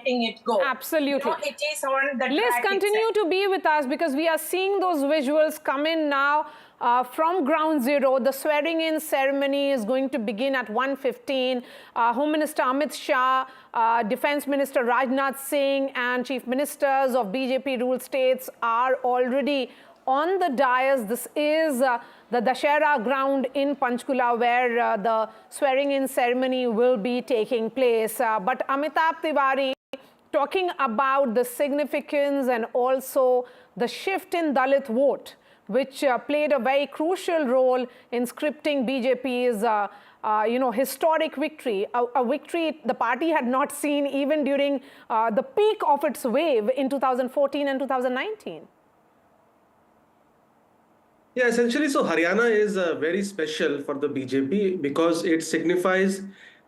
letting it go. Absolutely. It is on the Let's continue to be with us because we are seeing those visuals come in now from ground zero. The swearing-in ceremony is going to begin at 1:15. Home Minister Amit Shah, Defence Minister Rajnath Singh and Chief Ministers of BJP-ruled states are already on the dais. This is the Dashera ground in Panchkula where the swearing-in ceremony will be taking place. But Amitabh Tiwari, talking about the significance and also the shift in Dalit vote, which played a very crucial role in scripting BJP's historic victory, a victory the party had not seen even during the peak of its wave in 2014 and 2019. Yeah, essentially, so Haryana is very special for the BJP because it signifies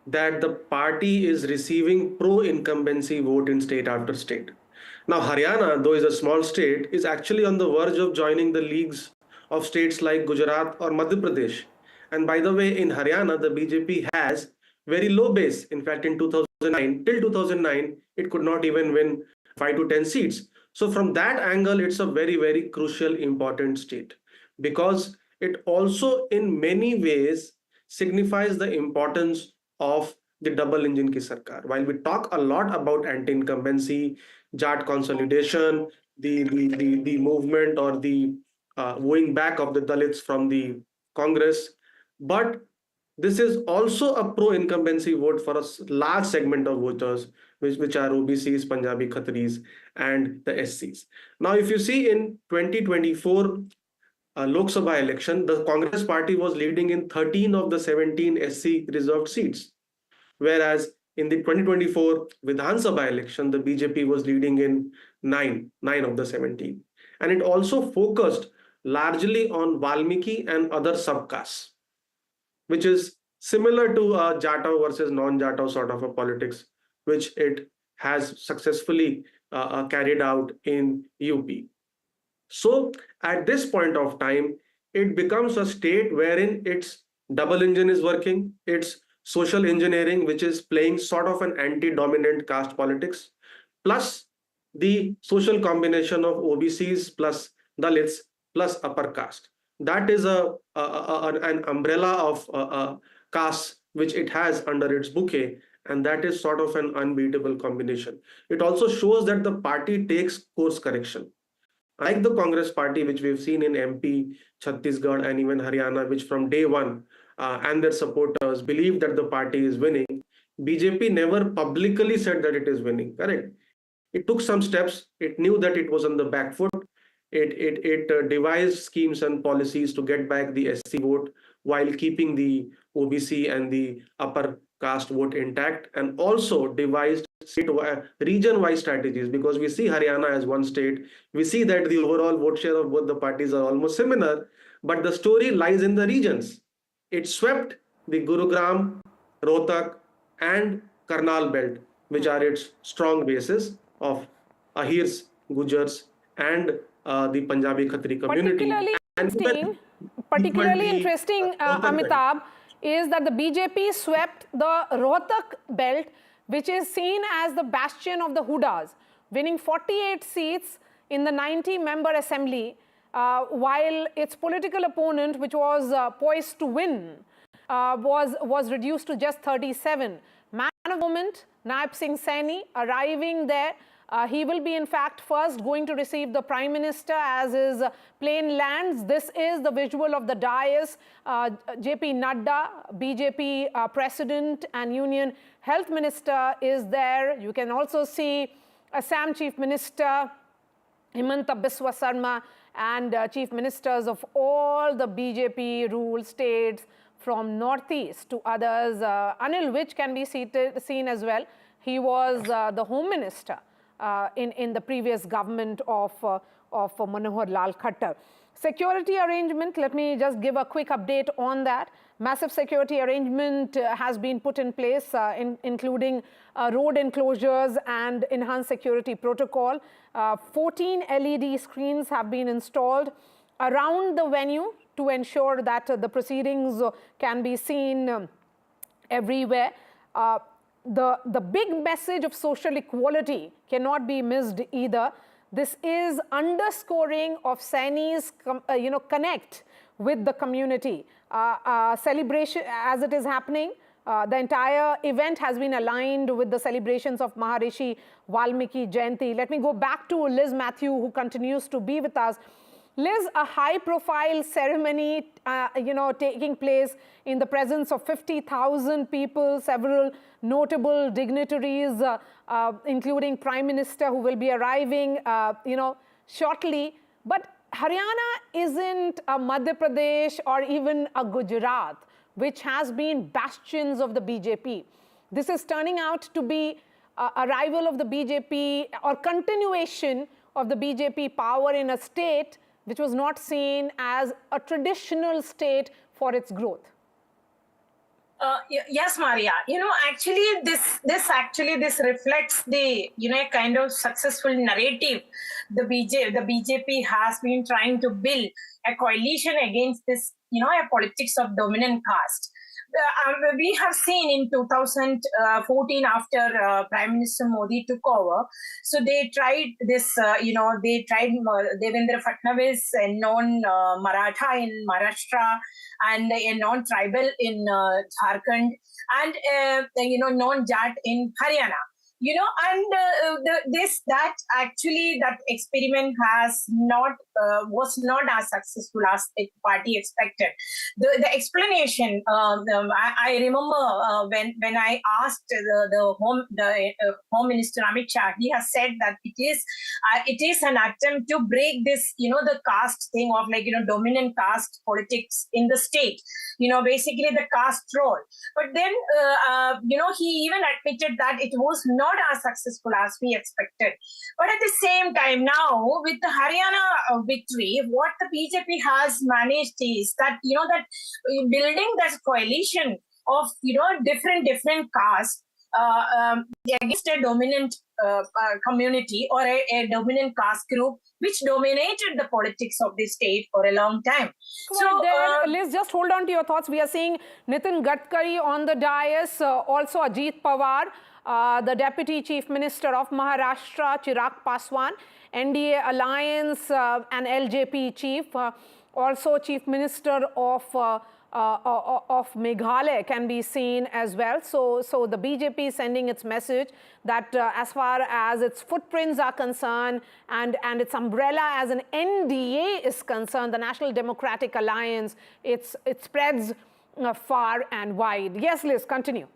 that the party is receiving pro-incumbency vote in state after state. Now, Haryana, though is a small state, is actually on the verge of joining the leagues of states like Gujarat or Madhya Pradesh. And by the way, in Haryana, the BJP has very low base. In fact, in 2009, till 2009, it could not even win 5 to 10 seats. So from that angle, it's a very, very crucial, important state because it also in many ways signifies the importance of the double engine ki sarkar. While we talk a lot about anti-incumbency, Jat consolidation, the movement or the wooing back of the Dalits from the Congress, but this is also a pro-incumbency vote for a large segment of voters, which are OBCs, Punjabi Khatris, and the SCs. Now, if you see in 2024 Lok Sabha election, the Congress party was leading in 13 of the 17 SC reserved seats, whereas in the 2024 Vidhan Sabha election, the BJP was leading in 9 of the 17. And it also focused largely on Valmiki and other subcastes, which is similar to Jatau versus non-Jatau sort of a politics, which it has successfully carried out in UP. So at this point of time, it becomes a state wherein its double engine is working, its social engineering, which is playing sort of an anti-dominant caste politics, plus the social combination of OBCs plus Dalits plus upper caste. That is an umbrella of castes which it has under its bouquet, and that is sort of an unbeatable combination. It also shows that the party takes course correction. Like the Congress party, which we've seen in MP, Chhattisgarh, and even Haryana, which from day one and their supporters believe that the party is winning, BJP never publicly said that it is winning, correct? It took some steps. It knew that it was on the back foot. It devised schemes and policies to get back the SC vote while keeping the OBC and the upper caste vote intact, and also devised region-wide strategies, because we see Haryana as one state. We see that the overall vote share of both the parties are almost similar, but the story lies in the regions. It swept the Gurugram, Rohtak, and Karnal belt, which are its strong bases of Ahirs, Gujars, and the Punjabi Khatri community. Particularly interesting, Amitabh, is that the BJP swept the Rohtak belt, which is seen as the bastion of the Hudas, winning 48 seats in the 90-member assembly, while its political opponent, which was poised to win, was reduced to just 37. Man of the moment, Nayab Singh Saini, arriving there. He will be, in fact, first going to receive the Prime Minister as his plane lands. This is the visual of the dais. JP Nadda, BJP President and Union Health Minister is there. You can also see Assam Chief Minister Himanta Biswa Sarma and Chief Ministers of all the BJP-ruled states from Northeast to others. Anil Vij can be seen as well. He was the Home Minister in the previous government of Manohar Lal Khattar. Security arrangement, let me just give a quick update on that. Massive security arrangement has been put in place, including road enclosures and enhanced security protocol. 14 LED screens have been installed around the venue to ensure that the proceedings can be seen everywhere. the big message of social equality cannot be missed either. This is underscoring of Saini's connect with the community. Celebration as it is happening, the entire event has been aligned with the celebrations of Maharishi Valmiki Jayanti. Let me go back to Liz Matthew, who continues to be with us. Liz, a high-profile ceremony, taking place in the presence of 50,000 people, several notable dignitaries, including Prime Minister, who will be arriving, shortly. But Haryana isn't a Madhya Pradesh or even a Gujarat, which has been bastions of the BJP. This is turning out to be a rival of the BJP or continuation of the BJP power in a state which was not seen as a traditional state for its growth. Yes, Maria. Actually, this reflects the kind of successful narrative the BJP has been trying to build a coalition against this a politics of dominant caste. We have seen in 2014 after Prime Minister Modi took over. So they tried this, they tried Devendra Fadnavis, a non-Maratha in Maharashtra, and a non-tribal in Jharkhand, and non-Jat in Haryana. That experiment was not as successful as the party expected. The explanation, I remember when I asked the Home Minister Amit Shah, he has said that it is an attempt to break this, the caste thing of dominant caste politics in the state. Basically the caste role. But then, he even admitted that it was not as successful as we expected. But at the same time now, with the Haryana victory, what the BJP has managed is that, that building that coalition of, different castes against a dominant community or a dominant caste group which dominated the politics of the state for a long time. Liz, just hold on to your thoughts. We are seeing Nitin Gadkari on the dais, also Ajit Pawar, the Deputy Chief Minister of Maharashtra, Chirag Paswan, NDA Alliance and LJP Chief, also Chief Minister of Meghalaya can be seen as well. So the BJP is sending its message that as far as its footprints are concerned and its umbrella as an NDA is concerned, the National Democratic Alliance, it spreads far and wide. Yes, Liz, continue.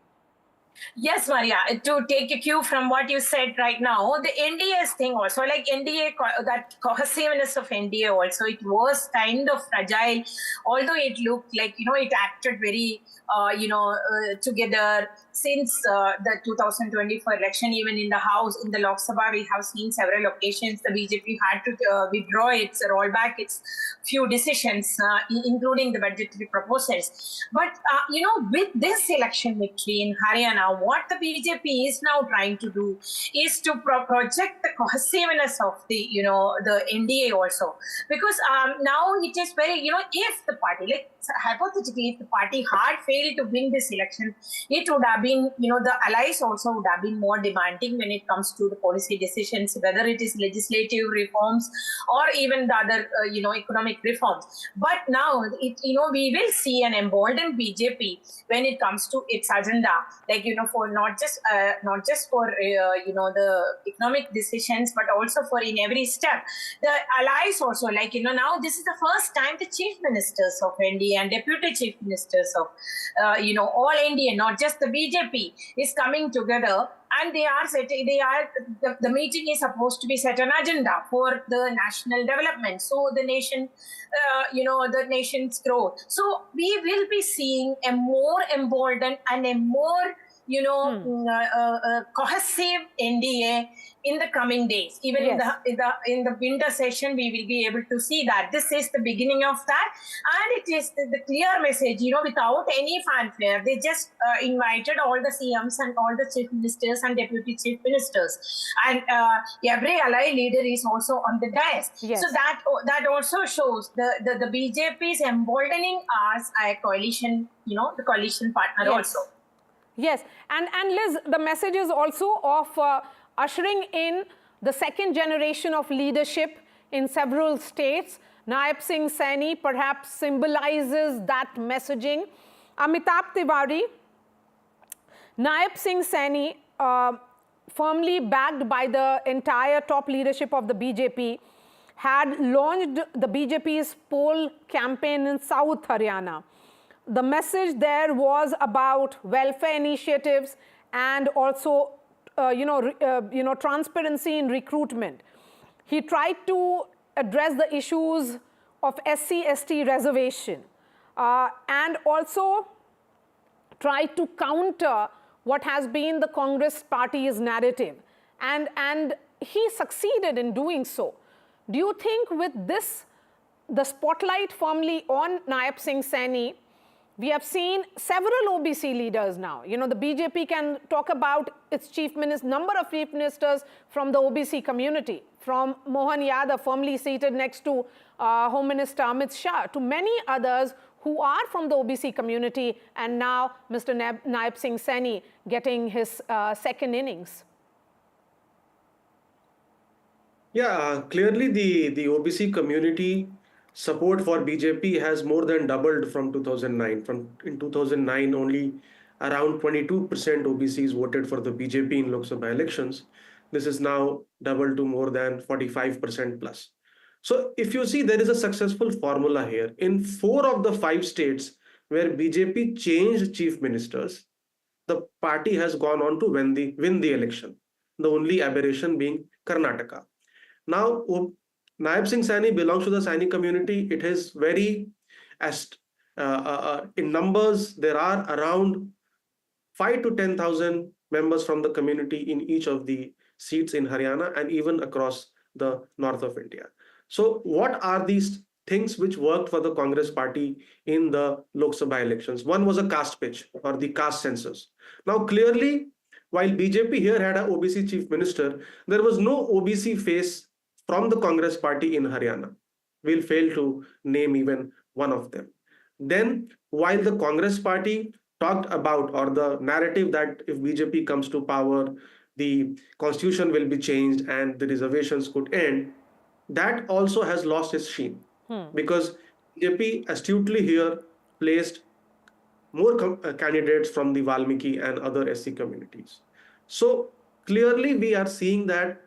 Yes, Maria, to take a cue from what you said right now, the NDA's thing also, like NDA, that cohesiveness of NDA also, it was kind of fragile, although it looked like, it acted very, together since the 2024 election, even in the House, in the Lok Sabha, we have seen several occasions the BJP had to withdraw its, roll back its few decisions, including the budgetary proposals. But, with this election victory in Haryana, what the BJP is now trying to do is to project the cohesiveness of the, the NDA also. Because now it is very, if the party, like hypothetically, if the party had failed to win this election, it would have been, the allies also would have been more demanding when it comes to the policy decisions, whether it is legislative reforms or even the other, economic reforms. But now, we will see an emboldened BJP when it comes to its agenda, like, for not just for, the economic decisions, but also for in every step. The allies also, like, now this is the first time the chief ministers of NDA and deputy chief ministers of, all India, not just the BJP, is coming together, and the meeting is supposed to be set an agenda for the national development. So the nation, the nation's growth. So we will be seeing a more emboldened and a more cohesive NDA in the coming days. Even in the winter session, we will be able to see that this is the beginning of that, and it is the clear message. Without any fanfare, they just invited all the CMs and all the chief ministers and deputy chief ministers, and every ally leader is also on the dais. Yes. So that also shows the BJP is emboldening us a coalition, the coalition partner also. Yes, and Liz, the message is also of ushering in the second generation of leadership in several states. Nayab Singh Saini perhaps symbolizes that messaging. Amitabh Tiwari, Nayab Singh Saini, firmly backed by the entire top leadership of the BJP, had launched the BJP's poll campaign in South Haryana. The message there was about welfare initiatives and also, transparency in recruitment. He tried to address the issues of SC/ST reservation and also tried to counter what has been the Congress party's narrative. And he succeeded in doing so. Do you think with this, the spotlight firmly on Nayab Singh Saini, we have seen several OBC leaders now. You know, the BJP can talk about its number of chief ministers from the OBC community, from Mohan Yadav, firmly seated next to Home Minister Amit Shah, to many others who are from the OBC community, and now Mr. Nayab Singh Saini getting his second innings. Yeah, clearly the OBC community support for BJP has more than doubled from 2009. In 2009, only around 22% OBCs voted for the BJP in Lok Sabha elections. This is now doubled to more than 45% plus. So if you see, there is a successful formula here. In 4 of the 5 states where BJP changed chief ministers, the party has gone on to win the election. The only aberration being Karnataka. Now, Nayab Singh Saini belongs to the Saini community. It is very, in numbers, there are around 5 to 10,000 members from the community in each of the seats in Haryana and even across the north of India. So what are these things which worked for the Congress party in the Lok Sabha elections? One was a caste pitch, or the caste census. Now, clearly, while BJP here had an OBC chief minister, there was no OBC face from the Congress party in Haryana. We'll fail to name even one of them. Then, while the Congress party talked about, or the narrative that if BJP comes to power, the constitution will be changed and the reservations could end, that also has lost its sheen. Because BJP astutely here placed more candidates from the Valmiki and other SC communities. So clearly we are seeing that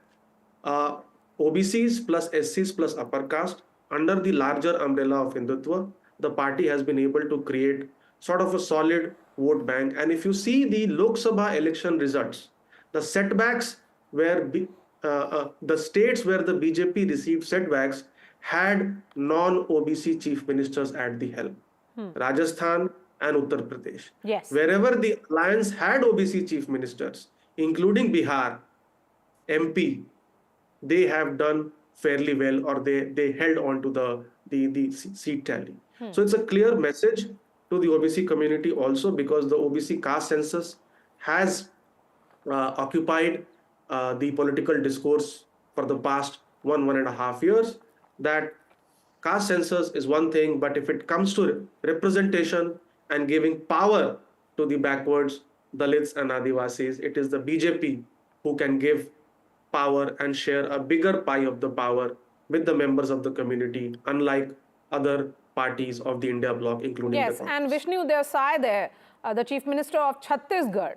OBCs plus SCs plus upper caste, under the larger umbrella of Hindutva, the party has been able to create sort of a solid vote bank. And if you see the Lok Sabha election results, the setbacks where the states where the BJP received setbacks had non-OBC chief ministers at the helm. Rajasthan and Uttar Pradesh. Yes. Wherever the alliance had OBC chief ministers, including Bihar, MP, they have done fairly well, or they held on to the seat tally. So it's a clear message to the OBC community also, because the OBC caste census has occupied the political discourse for the past 1.5 years, that caste census is one thing, but if it comes to representation and giving power to the backwards, Dalits and Adivasis, it is the BJP who can give power and share a bigger pie of the power with the members of the community, unlike other parties of the India bloc, including the Congress. And Vishnu Desai there, the Chief Minister of Chhattisgarh,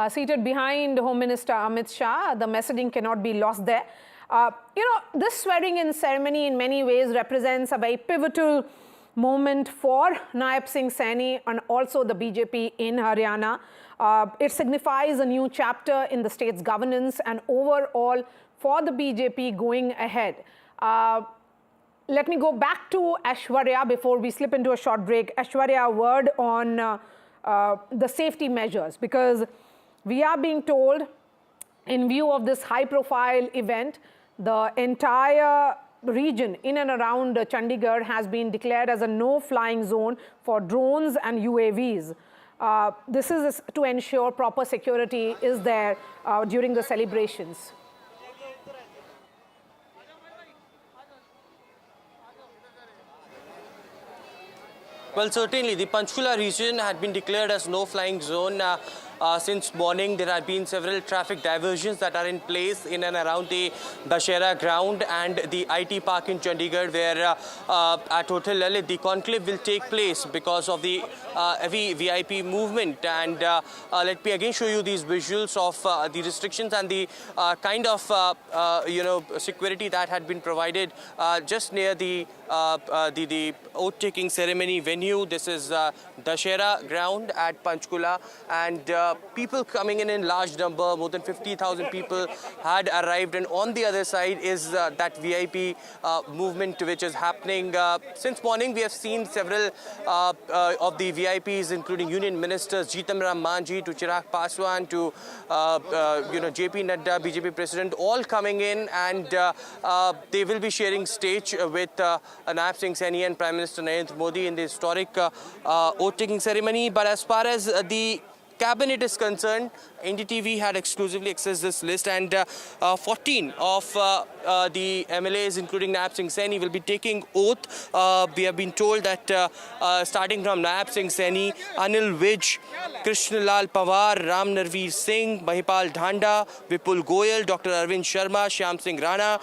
seated behind Home Minister Amit Shah. The messaging cannot be lost there. This swearing-in ceremony in many ways represents a very pivotal moment for Nayab Singh Saini and also the BJP in Haryana. It signifies a new chapter in the state's governance and overall for the BJP going ahead. Let me go back to Aishwarya before we slip into a short break. Aishwarya, a word on the safety measures, because we are being told, in view of this high-profile event, the entire region in and around Chandigarh has been declared as a no-flying zone for drones and UAVs. This is to ensure proper security is there during the celebrations. Well, certainly the Panchkula region had been declared as no-flying zone. since morning there have been several traffic diversions that are in place in and around the Dashera ground and the IT park in Chandigarh, where at Hotel Lalit the conclave will take place because of the heavy VIP movement. And let me again show you these visuals of the restrictions and the kind of security that had been provided just near the oath-taking ceremony venue. This is Dashera ground at Panchkula, and people coming in large number. More than 50,000 people had arrived, and on the other side is that VIP movement which is happening. Since morning we have seen several of the VIPs, including Union Ministers Jeetam Ram Manjhi to Chirag Paswan to JP Nadda, BJP President, all coming in, and they will be sharing stage with Nayab Singh Saini and Prime Minister Narendra Modi in the historic oath-taking ceremony. But as far as the Cabinet is concerned, NDTV had exclusively accessed this list, and 14 of the MLAs, including Nayab Singh Saini, will be taking oath. We have been told that starting from Nayab Singh Saini, Anil Vij, Krishnalal Pawar, Ram Narveer Singh, Mahipal Dhanda, Vipul Goyal, Dr. Arvind Sharma, Shyam Singh Rana,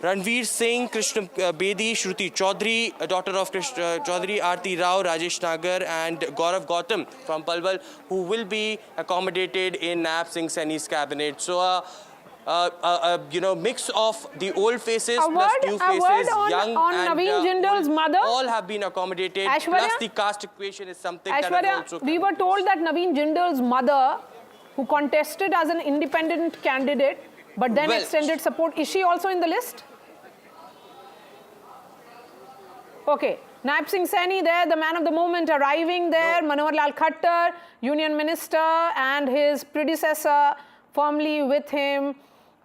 Ranveer Singh, Krishna Bedi, Shruti Chaudhary, daughter of Krishna Chaudhary, Aarti Rao, Rajesh Nagar, and Gaurav Gautam from Palwal, who will be accommodated in Nayab Singh Saini's cabinet. So, mix of the old faces plus new faces, young and Naveen Jindal's mother. All have been accommodated. Plus the caste equation is something that has also. We were told that Naveen Jindal's mother, who contested as an independent candidate, but then extended support, is she also in the list? Okay, Nayab Singh Saini there, the man of the moment, arriving there. Manohar Lal Khattar, Union Minister, and his predecessor firmly with him,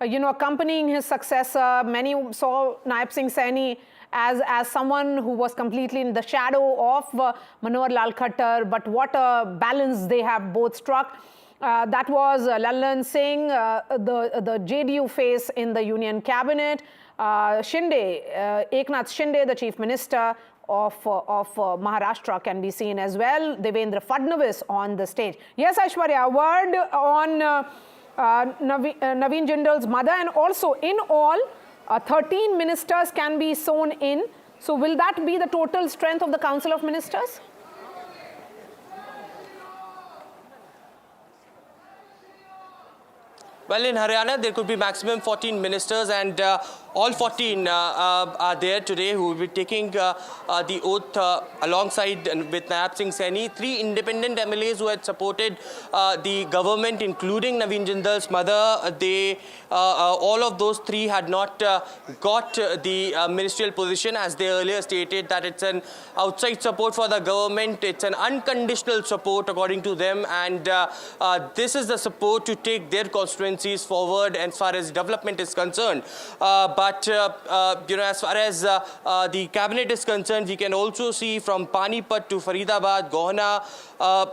accompanying his successor. Many saw Nayab Singh Saini as someone who was completely in the shadow of Manohar Lal Khattar, but what a balance they have both struck. That was Lallan Singh, the JDU face in the Union Cabinet. Eknath Shinde, the Chief Minister of Maharashtra, can be seen as well. Devendra Fadnavis on the stage. Yes, Aishwarya, a word on Naveen Jindal's mother, and also in all, 13 ministers can be sworn in. So will that be the total strength of the Council of Ministers? Well, in Haryana, there could be maximum 14 ministers, and all 14 are there today who will be taking the oath alongside with Nayab Singh Saini. 3 independent MLAs who had supported the government, including Naveen Jindal's mother. They, all of those 3 had not got the ministerial position, as they earlier stated that it's an outside support for the government. It's an unconditional support according to them, and this is the support to take their constituencies forward as far as development is concerned. But as far as the cabinet is concerned, we can also see from Panipat to Faridabad, Gohna,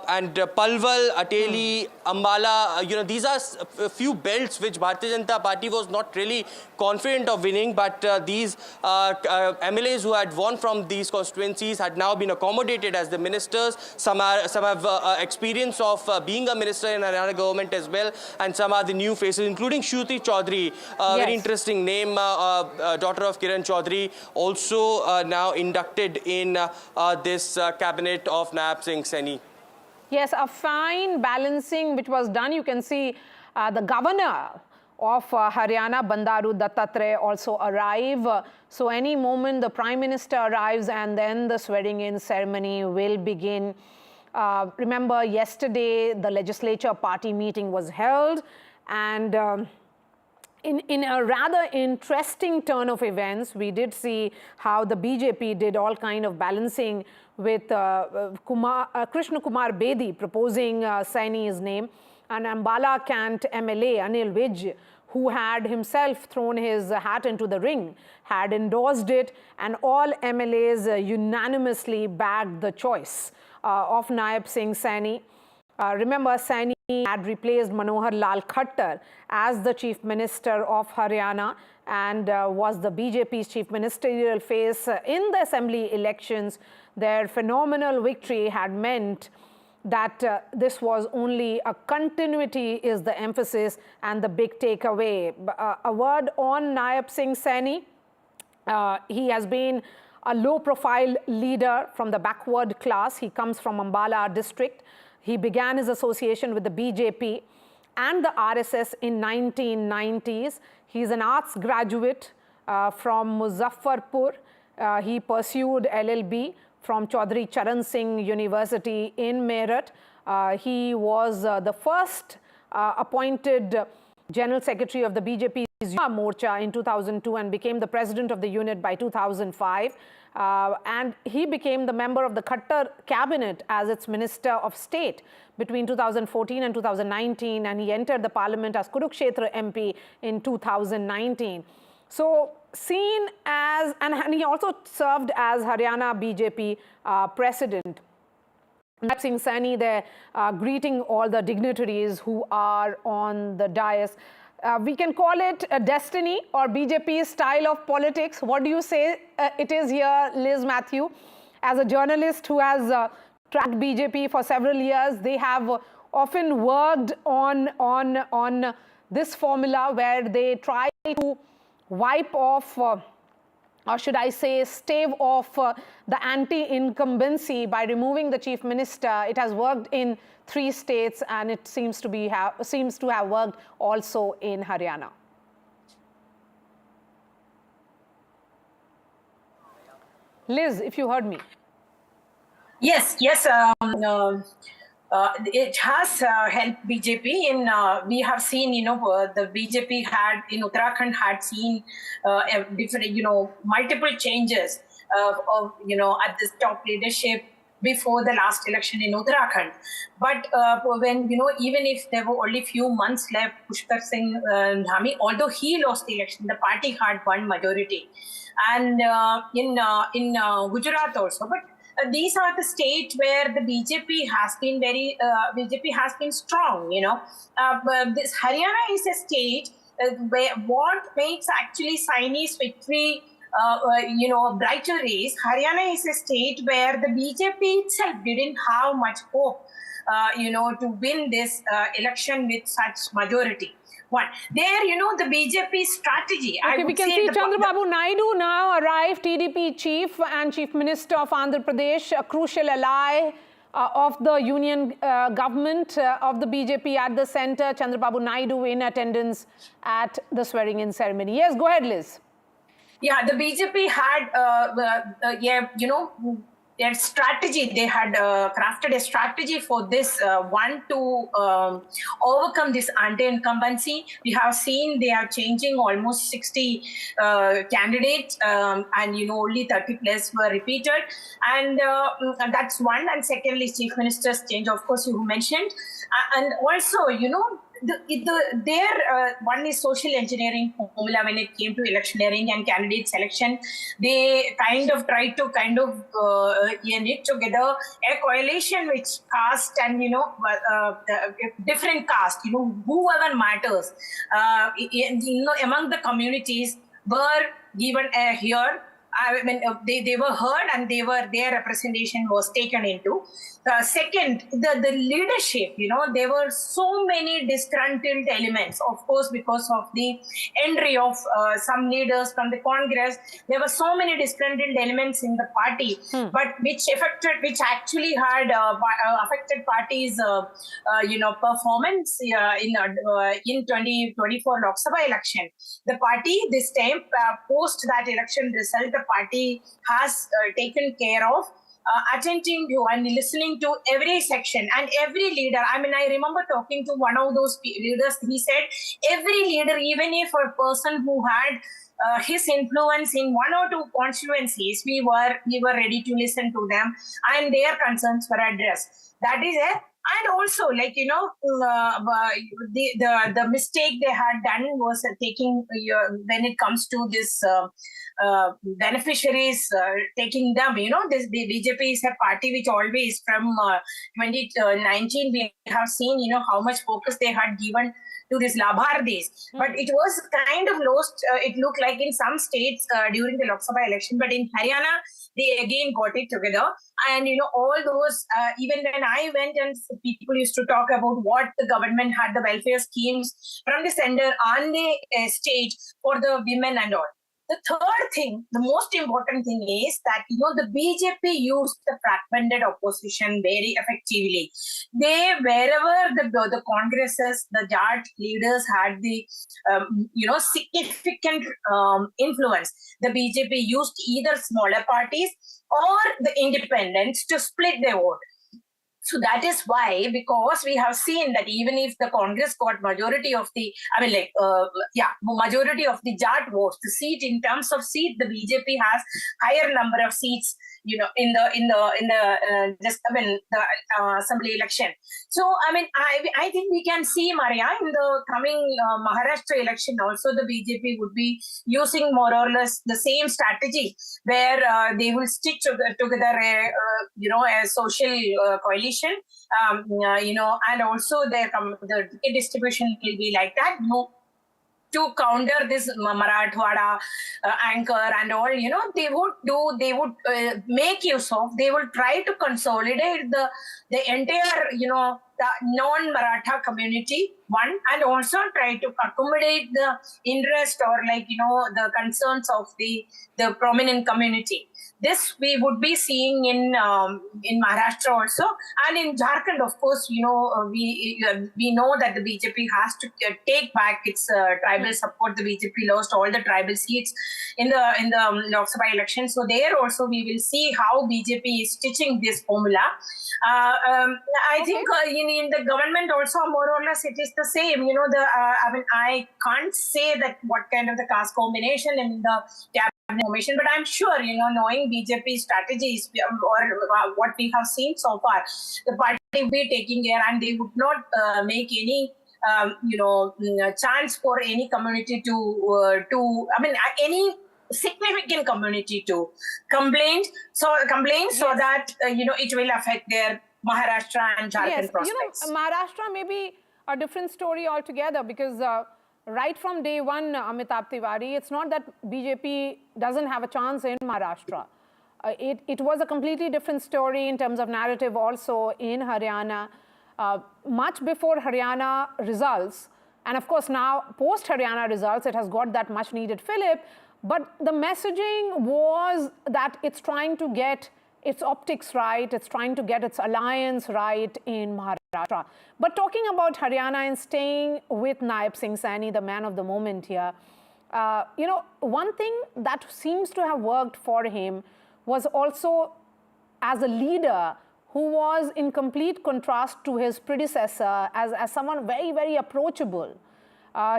and Palwal, Ateli, Ambala. These are a few belts which Bharatiya Janata Party was not really confident of winning, but these MLAs who had won from these constituencies had now been accommodated as the ministers. Some have experience of being a minister in Haryana government as well, and some are the new faces, including Shruti Chaudhary, very interesting name, daughter of Kiran Chaudhary, also now inducted in this cabinet of Nayab Singh Saini. Yes, a fine balancing which was done. You can see the governor of Haryana, Bandaru Dattatreya, also arrive. So any moment the Prime Minister arrives, and then the swearing-in ceremony will begin. Remember, yesterday the legislature party meeting was held, and in a rather interesting turn of events, we did see how the BJP did all kind of balancing with Krishna Kumar Bedi proposing Saini's name, and Ambala Cant MLA Anil Vij, who had himself thrown his hat into the ring, had endorsed it, and all MLAs unanimously backed the choice of Nayab Singh Saini. Remember, Saini had replaced Manohar Lal Khattar as the Chief Minister of Haryana, and was the BJP's chief ministerial face in the assembly elections. Their phenomenal victory had meant that this was only a continuity is the emphasis and the big takeaway. A word on Nayab Singh Saini. He has been a low-profile leader from the backward class. He comes from Ambala district. He began his association with the BJP and the RSS in 1990s. He is an arts graduate from Muzaffarpur. He pursued LLB from Chaudhry Charan Singh University in Meerut. He was the first appointed General Secretary of the BJP's Yuva Morcha in 2002 and became the president of the unit by 2005. And he became the member of the Khattar cabinet as its Minister of State between 2014 and 2019, and he entered the parliament as Kurukshetra MP in 2019. So seen as, and he also served as Haryana BJP president. Nayab Singh Saini there greeting all the dignitaries who are on the dais. We can call it a destiny or BJP's style of politics. What do you say it is here, Liz Matthew? As a journalist who has tracked BJP for several years, they have often worked on this formula where they try to wipe off, or should I say, stave off the anti-incumbency by removing the chief minister. It has worked in 3 states, and it seems to have worked also in Haryana. Liz, if you heard me. Yes. It has helped BJP in, we have seen, the BJP had in Uttarakhand had seen different, multiple changes of, at the top leadership before the last election in Uttarakhand. But when, even if there were only few months left, Pushkar Singh Dhami, although he lost the election, the party had won majority. And in Gujarat also. But these are the states where the BJP has been strong, this Haryana is a state where what makes actually Saini's victory, brighter is Haryana is a state where the BJP itself didn't have much hope, to win this election with such majority. One. There, the BJP strategy. Okay, we can see Chandrababu Naidu now arrived, TDP chief and Chief Minister of Andhra Pradesh, a crucial ally of the union government of the BJP at the center. Chandrababu Naidu in attendance at the swearing-in ceremony. Yes, go ahead, Liz. Yeah, the BJP had, their strategy, they had crafted a strategy for this one to overcome this anti-incumbency. We have seen they are changing almost 60 candidates and, only 30 plus were repeated. And that's one. And secondly, Chief Minister's change, of course, you mentioned. And also, one is social engineering formula when it came to electioneering and candidate selection. They kind of tried to knit together a coalition which caste and, different caste, whoever matters, among the communities were given a hear. They were heard and their representation was taken into. Second, the leadership, there were so many disgruntled elements, of course, because of the entry of some leaders from the Congress. There were so many disgruntled elements in the party, but which actually had affected party's, performance in 2024 Lok Sabha election. The party this time, post that election result, the party has taken care of attending to and listening to every section and every leader. I remember talking to one of those leaders. He said every leader, even if a person who had his influence in 1 or 2 constituencies, we were ready to listen to them and their concerns were addressed. That is it. And also, the mistake they had done was taking, when it comes to this beneficiaries, taking them, the BJP is a party which always from 2019, we have seen, how much focus they had given to this Labhardis. But it was kind of lost. It looked like in some states during the Lok Sabha election, but in Haryana, they again got it together. And, all those, even when I went and people used to talk about what the government had, the welfare schemes from the center on the stage for the women and all. The third thing, the most important thing is that, the BJP used the fragmented opposition very effectively. They, wherever the congresses, the Jat leaders had the, significant influence, the BJP used either smaller parties or the independents to split their vote. So that is why, because we have seen that even if the Congress got majority of the, majority of the Jat votes, the seat in terms of seat, the BJP has higher number of seats, in the assembly election. So I think we can see, Maria, in the coming Maharashtra election also, the BJP would be using more or less the same strategy, where they will stick together a social coalition, and also the distribution will be like that. To counter this Marathwada anchor and all, they would make use of, they would try to consolidate the entire, the non-Maratha community, one, and also try to accommodate the interest or the concerns of the prominent community. This we would be seeing in Maharashtra also, and in Jharkhand, of course. We know that the BJP has to take back its tribal support. The BJP lost all the tribal seats in the Lok Sabha election. So there also we will see how BJP is stitching this formula. I think in the government also more or less it is the same. I can't say that what kind of the caste combination in the information, but I'm sure, knowing BJP strategies or what we have seen so far, the party will be taking care, and they would not make any, chance for any community any significant community to complain so that, it will affect their Maharashtra and Jharkhand prospects. Maharashtra may be a different story altogether, because right from day one, Amitabh Tiwari, it's not that BJP doesn't have a chance in Maharashtra. It was a completely different story in terms of narrative also in Haryana. Much before Haryana results, and of course now post-Haryana results, it has got that much needed fillip, but the messaging was that it's trying to get its optics right, it's trying to get its alliance right in Maharashtra. But talking about Haryana and staying with Nayab Singh Saini, the man of the moment here, one thing that seems to have worked for him was also as a leader who was in complete contrast to his predecessor as someone very, very approachable.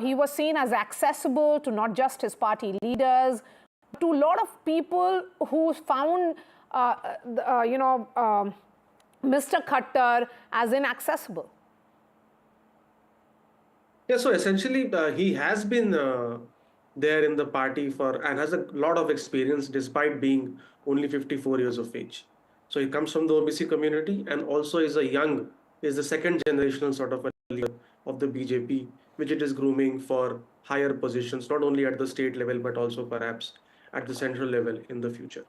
He was seen as accessible to not just his party leaders, but to a lot of people who found Mr. Khattar as inaccessible. Yeah, so essentially he has been there in the party and has a lot of experience despite being only 54 years of age. So he comes from the OBC community and also is the second generational sort of a leader of the BJP, which it is grooming for higher positions, not only at the state level, but also perhaps at the central level in the future.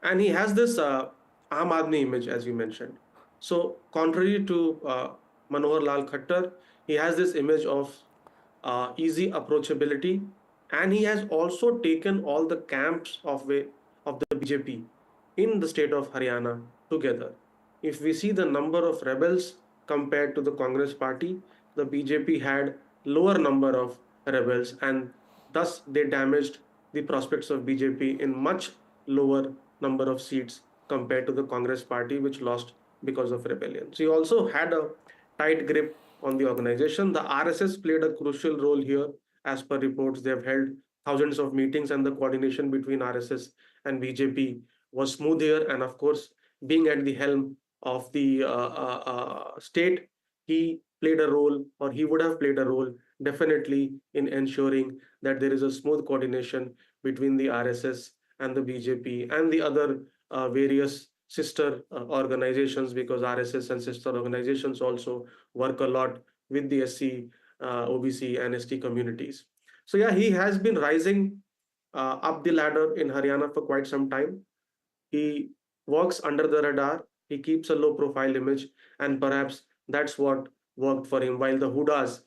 And he has this Aam Aadmi image, as you mentioned. So contrary to Manohar Lal Khattar, he has this image of easy approachability, and he has also taken all the camps of the BJP in the state of Haryana together. If we see the number of rebels compared to the Congress party, the BJP had lower number of rebels, and thus they damaged the prospects of BJP in much lower number of seats compared to the Congress party, which lost because of rebellion. So he also had a tight grip on the organization. The RSS played a crucial role here. As per reports, they have held thousands of meetings, and the coordination between RSS and BJP was smooth here. And of course, being at the helm of the state, he played a role, or he would have played a role definitely in ensuring that there is a smooth coordination between the RSS and the BJP and the other various sister organizations, because RSS and sister organizations also work a lot with the SC OBC and ST communities. So yeah, he has been rising up the ladder in Haryana for quite some time. He walks under the radar, he keeps a low profile image, and perhaps that's what worked for him. While the Hudas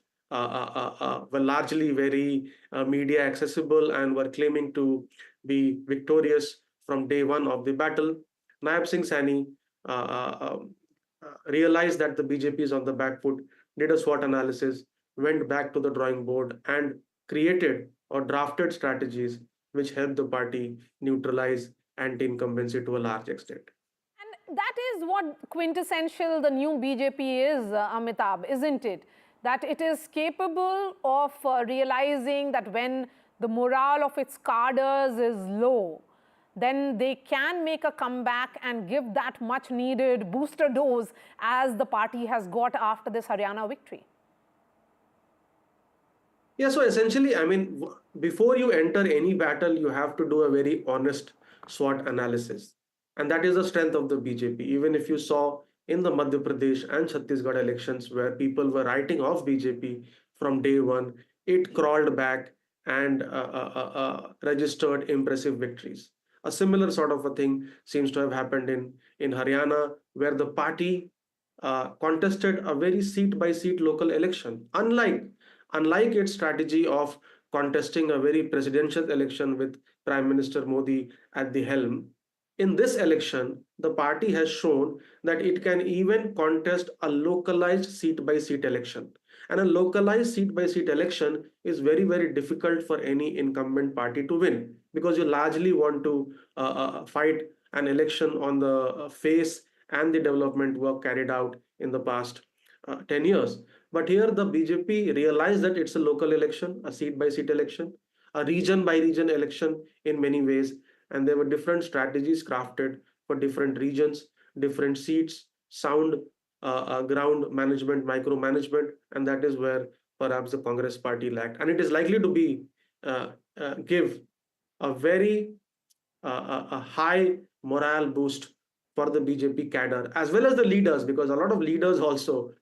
were largely very media accessible and were claiming to be victorious from day one of the battle, Nayab Singh Saini realized that the BJP is on the back foot, did a SWOT analysis, went back to the drawing board, and created or drafted strategies which helped the party neutralize anti-incumbency to a large extent. And that is what quintessential the new BJP is, Amitabh, isn't it? That it is capable of realizing that when the morale of its cadres is low, then they can make a comeback and give that much needed booster dose as the party has got after this Haryana victory. Yeah, so essentially, I mean, before you enter any battle, you have to do a very honest SWOT analysis. And that is the strength of the BJP. Even if you saw in the Madhya Pradesh and Chhattisgarh elections where people were writing off BJP from day one, it crawled back and registered impressive victories. A similar sort of a thing seems to have happened in Haryana, where the party contested a very seat-by-seat local election. Unlike its strategy of contesting a very presidential election with Prime Minister Modi at the helm, in this election, the party has shown that it can even contest a localized seat-by-seat election. And a localized seat-by-seat election is very, very difficult for any incumbent party to win, because you largely want to fight an election on the face and the development work carried out in the past 10 years. But here the BJP realized that it's a local election, a seat-by-seat election, a region-by-region election in many ways, and there were different strategies crafted for different regions, different seats, sound ground management, micromanagement, and that is where perhaps the Congress party lacked. And it is likely to be give a very a high morale boost for the BJP cadre as well as the leaders, because a lot of leaders also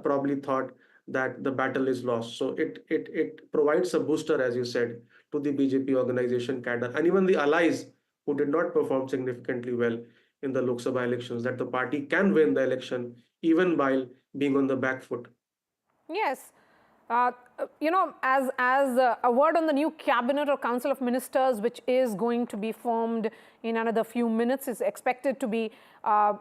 probably thought that the battle is lost. So it provides a booster, as you said, to the BJP organization cadre and even the allies who did not perform significantly well in the Lok Sabha elections, that the party can win the election even while being on the back foot. Yes. You know, as a word on the new cabinet or council of ministers, which is going to be formed in another few minutes, is expected to be,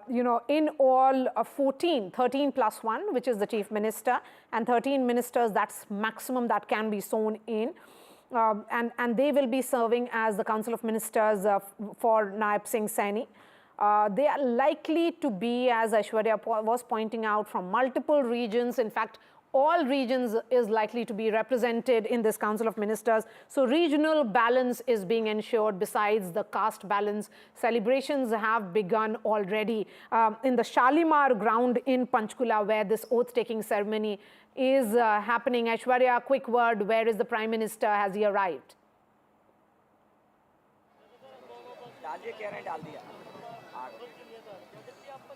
you know, in all 13 plus 1, which is the chief minister, and 13 ministers, that's maximum that can be sworn in. And they will be serving as the council of ministers for Nayab Singh Saini. They are likely to be, as Aishwarya was pointing out, from multiple regions. In fact, all regions is likely to be represented in this council of ministers. So regional balance is being ensured besides the caste balance. Celebrations have begun already in the Shalimar ground in Panchkula, where this oath-taking ceremony is happening. Aishwarya, a quick word, where is the Prime Minister? Has he arrived?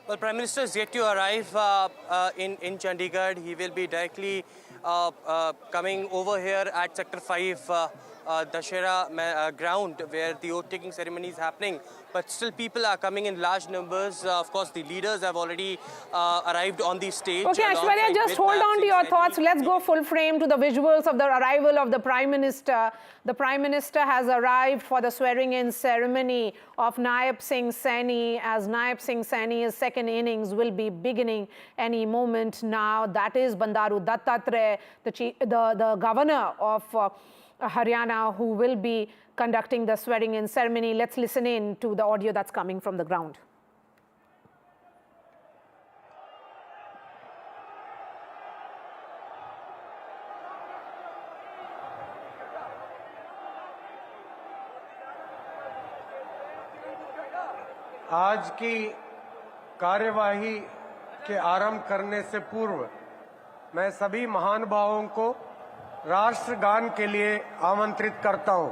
Well, Prime Minister is yet to arrive in Chandigarh. He will be directly coming over here at Sector 5 Dashera ground, where the oath-taking ceremony is happening. But still people are coming in large numbers. Of course, the leaders have already arrived on the stage. Okay, Aishwarya, just hold on to your thoughts. Let's go full frame to the visuals of the arrival of the Prime Minister. The Prime Minister has arrived for the swearing-in ceremony of Nayab Singh Saini, as Nayab Singh Saini's second innings will be beginning any moment now. That is Bandaru Dattatreya, the governor of Haryana, who will be conducting the swearing-in ceremony. Let's listen in to the audio that's coming from the ground. आज की कार्यवाही के आरंभ करने से पूर्व मैं सभी महानुभावों को राष्ट्रगान के लिए आमंत्रित करता हूं।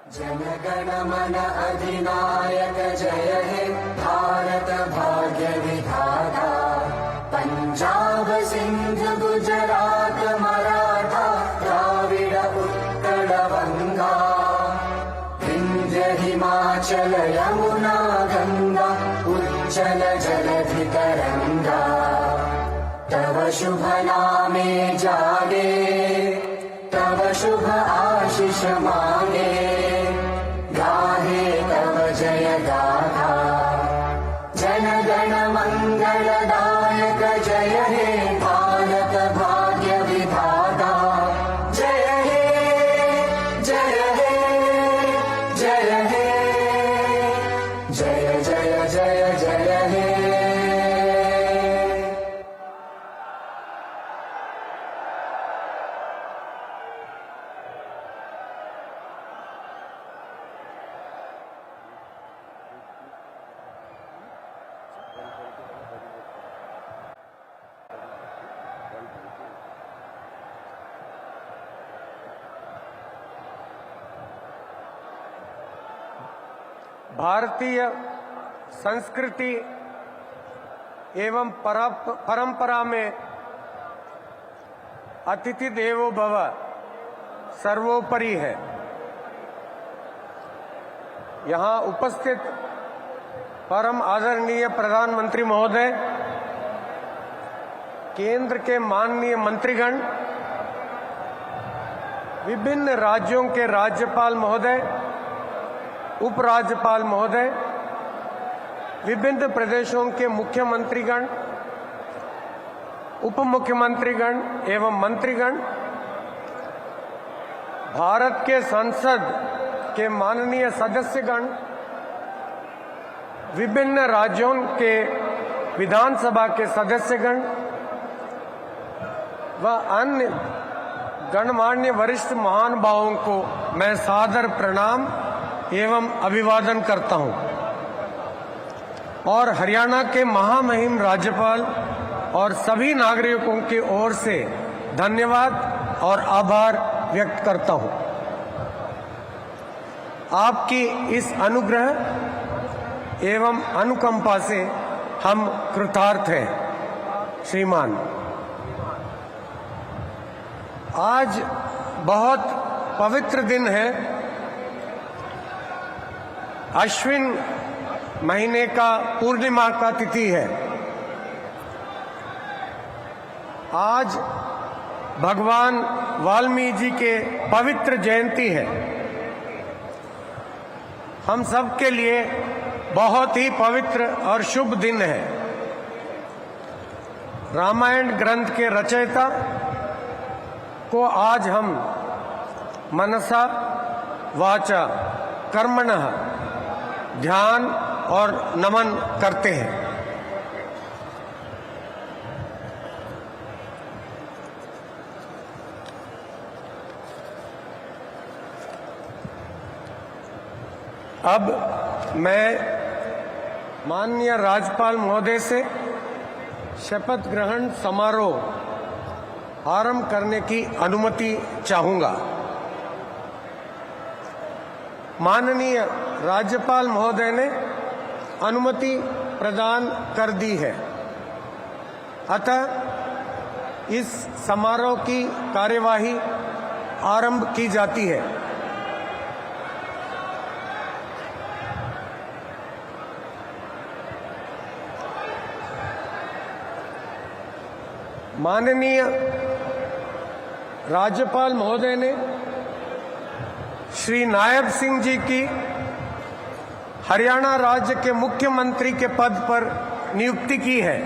जनगण मन अधिनायक जय हे भारत भाग्य विधाता पंजाब सिंध गुजरात मराठा द्राविड उत्कल गंगा विंध्य हिमाचल यमुना गंगा उच्चल जलधि तरंगा तव शुभ नामे जागे तव शुभ आशीष मांगे गाहे तव जय गाथा जन गण मंगलदायक जय हे भारत भाग्य विधाता जय हे जय हे जय हे जय जय जय जय हे। भारतीय संस्कृति एवं परंपरा में अतिथि देवो भव सर्वोपरि है। यहाँ उपस्थित परम आदरणीय प्रधानमंत्री महोदय, केंद्र के माननीय मंत्रीगण, विभिन्न राज्यों के राज्यपाल महोदय, उपराज्यपाल महोदय, विभिन्न प्रदेशों के मुख्यमंत्रीगण, उप मुख्यमंत्रीगण एवं मंत्रीगण, भारत के संसद के माननीय सदस्यगण, विभिन्न राज्यों के विधानसभा के सदस्यगण व अन्य गणमान्य वरिष्ठ महानुभावों को मैं सादर प्रणाम एवं अभिवादन करता हूं और हरियाणा के महामहिम राज्यपाल और सभी नागरिकों की ओर से धन्यवाद और आभार व्यक्त करता हूं। आपकी इस अनुग्रह एवं अनुकंपा से हम कृतार्थ हैं श्रीमान। आज बहुत पवित्र दिन है। अश्विन महीने का पूर्णिमा का तिथि है। आज भगवान वाल्मीकि जी के पवित्र जयंती है। हम सब के लिए बहुत ही पवित्र और शुभ दिन है। रामायण ग्रंथ के रचयिता को आज हम मनसा वाचा कर्मणः ध्यान और नमन करते हैं। अब मैं माननीय राज्यपाल महोदय से शपथ ग्रहण समारोह आरंभ करने की अनुमति चाहूंगा। माननीय राज्यपाल महोदय ने अनुमति प्रदान कर दी है, अतः इस समारोह की कार्यवाही आरंभ की जाती है। माननीय राज्यपाल महोदय ने श्री नायब सिंह जी की हरियाणा राज्य के मुख्यमंत्री के पद पर नियुक्ति की है।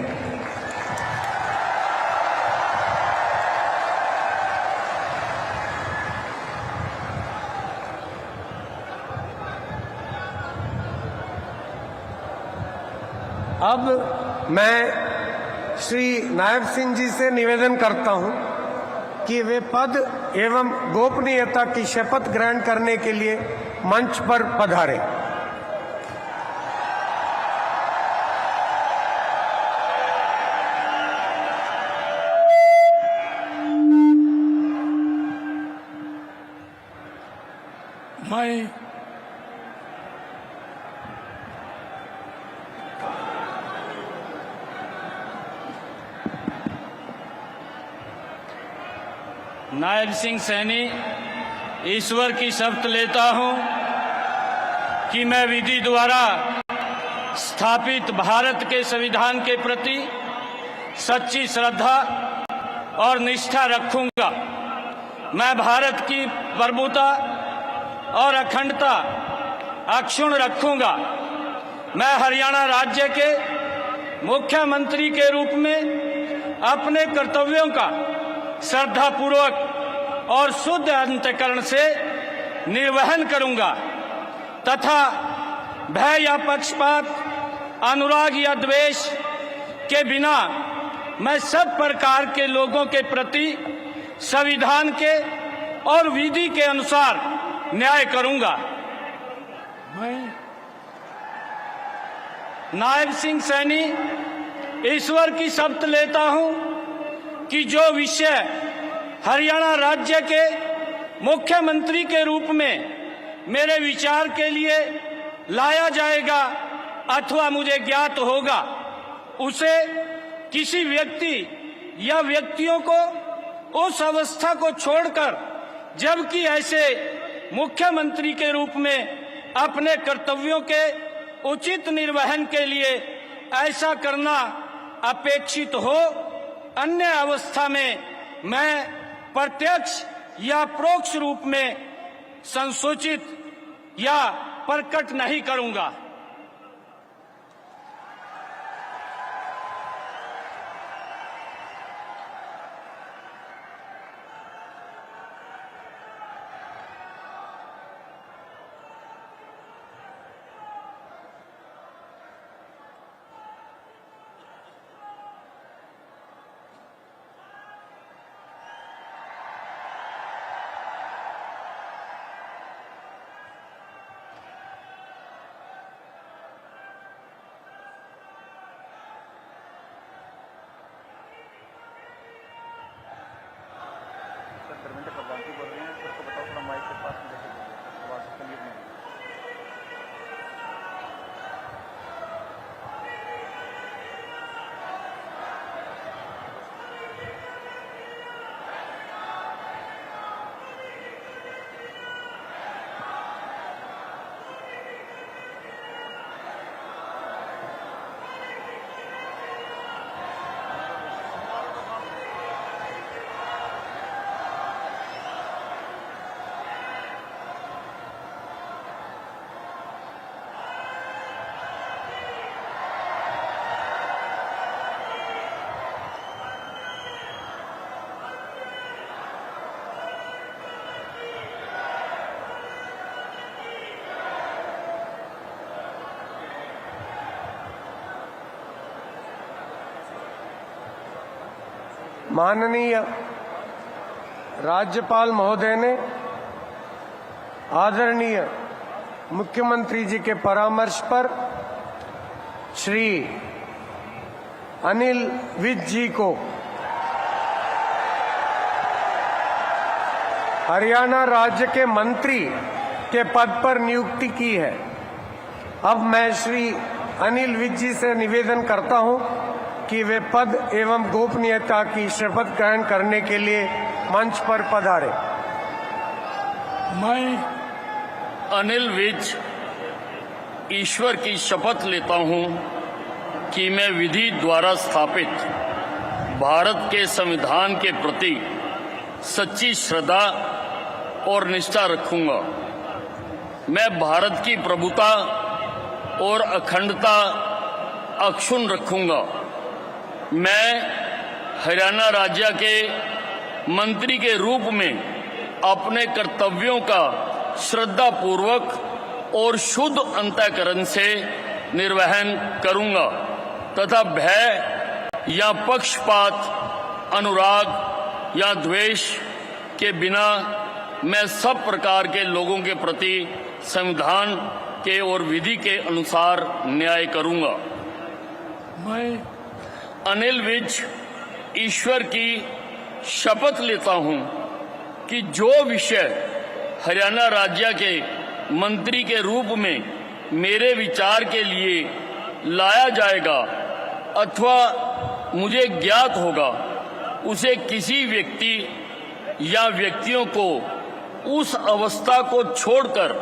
अब मैं श्री नायब सिंह जी से निवेदन करता हूं कि वे पद एवं गोपनीयता की शपथ ग्रहण करने के लिए मंच पर पधारें। मैं नायब सिंह सैनी ईश्वर की शपथ लेता हूं कि मैं विधि द्वारा स्थापित भारत के संविधान के प्रति सच्ची श्रद्धा और निष्ठा रखूंगा। मैं भारत की प्रभुता और अखंडता अक्षुण्ण रखूंगा। मैं हरियाणा राज्य के मुख्यमंत्री के रूप में अपने कर्तव्यों का श्रद्धापूर्वक और शुद्ध अंतःकरण से निर्वहन करूंगा तथा भय या पक्षपात, अनुराग या द्वेष के बिना मैं सब प्रकार के लोगों के प्रति संविधान के और विधि के अनुसार न्याय करूंगा। मैं नायब सिंह सैनी ईश्वर की शपथ लेता हूं कि जो विषय हरियाणा राज्य के मुख्यमंत्री के रूप में मेरे विचार के लिए लाया जाएगा अथवा मुझे ज्ञात होगा, उसे किसी व्यक्ति या व्यक्तियों को उस अवस्था को छोड़कर, जबकि ऐसे मुख्यमंत्री के रूप में अपने कर्तव्यों के उचित निर्वहन के लिए ऐसा करना अपेक्षित हो, अन्य अवस्था में मैं प्रत्यक्ष या परोक्ष रूप में संसूचित या प्रकट नहीं करूंगा। माननीय राज्यपाल महोदय ने आदरणीय मुख्यमंत्री जी के परामर्श पर श्री अनिल विज जी को हरियाणा राज्य के मंत्री के पद पर नियुक्ति की है। अब मैं श्री अनिल विज जी से निवेदन करता हूं कि वे पद एवं गोपनीयता की शपथ ग्रहण करने के लिए मंच पर पधारे। मैं अनिल विज ईश्वर की शपथ लेता हूं कि मैं विधि द्वारा स्थापित भारत के संविधान के प्रति सच्ची श्रद्धा और निष्ठा रखूंगा। मैं भारत की प्रभुता और अखंडता अक्षुण्ण रखूंगा। मैं हरियाणा राज्य के मंत्री के रूप में अपने कर्तव्यों का श्रद्धापूर्वक और शुद्ध अंतःकरण से निर्वहन करूंगा तथा भय या पक्षपात, अनुराग या द्वेष के बिना मैं सब प्रकार के लोगों के प्रति संविधान के और विधि के अनुसार न्याय करूंगा। मैं अनिल विज ईश्वर की शपथ लेता हूं कि जो विषय हरियाणा राज्य के मंत्री के रूप में मेरे विचार के लिए लाया जाएगा अथवा मुझे ज्ञात होगा, उसे किसी व्यक्ति या व्यक्तियों को उस अवस्था को छोड़कर,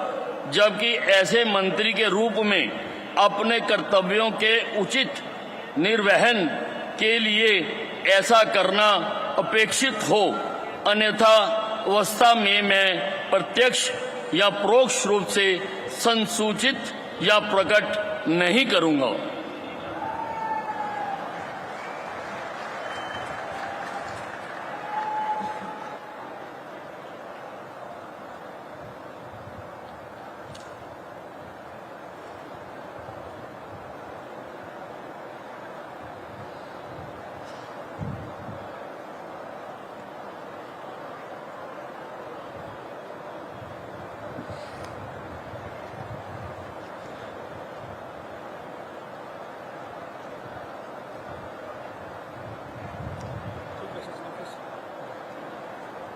जबकि ऐसे मंत्री के रूप में अपने कर्तव्यों के उचित निर्वहन के लिए ऐसा करना अपेक्षित हो, अन्यथा अवस्था में मैं प्रत्यक्ष या परोक्ष रूप से संसूचित या प्रकट नहीं करूंगा।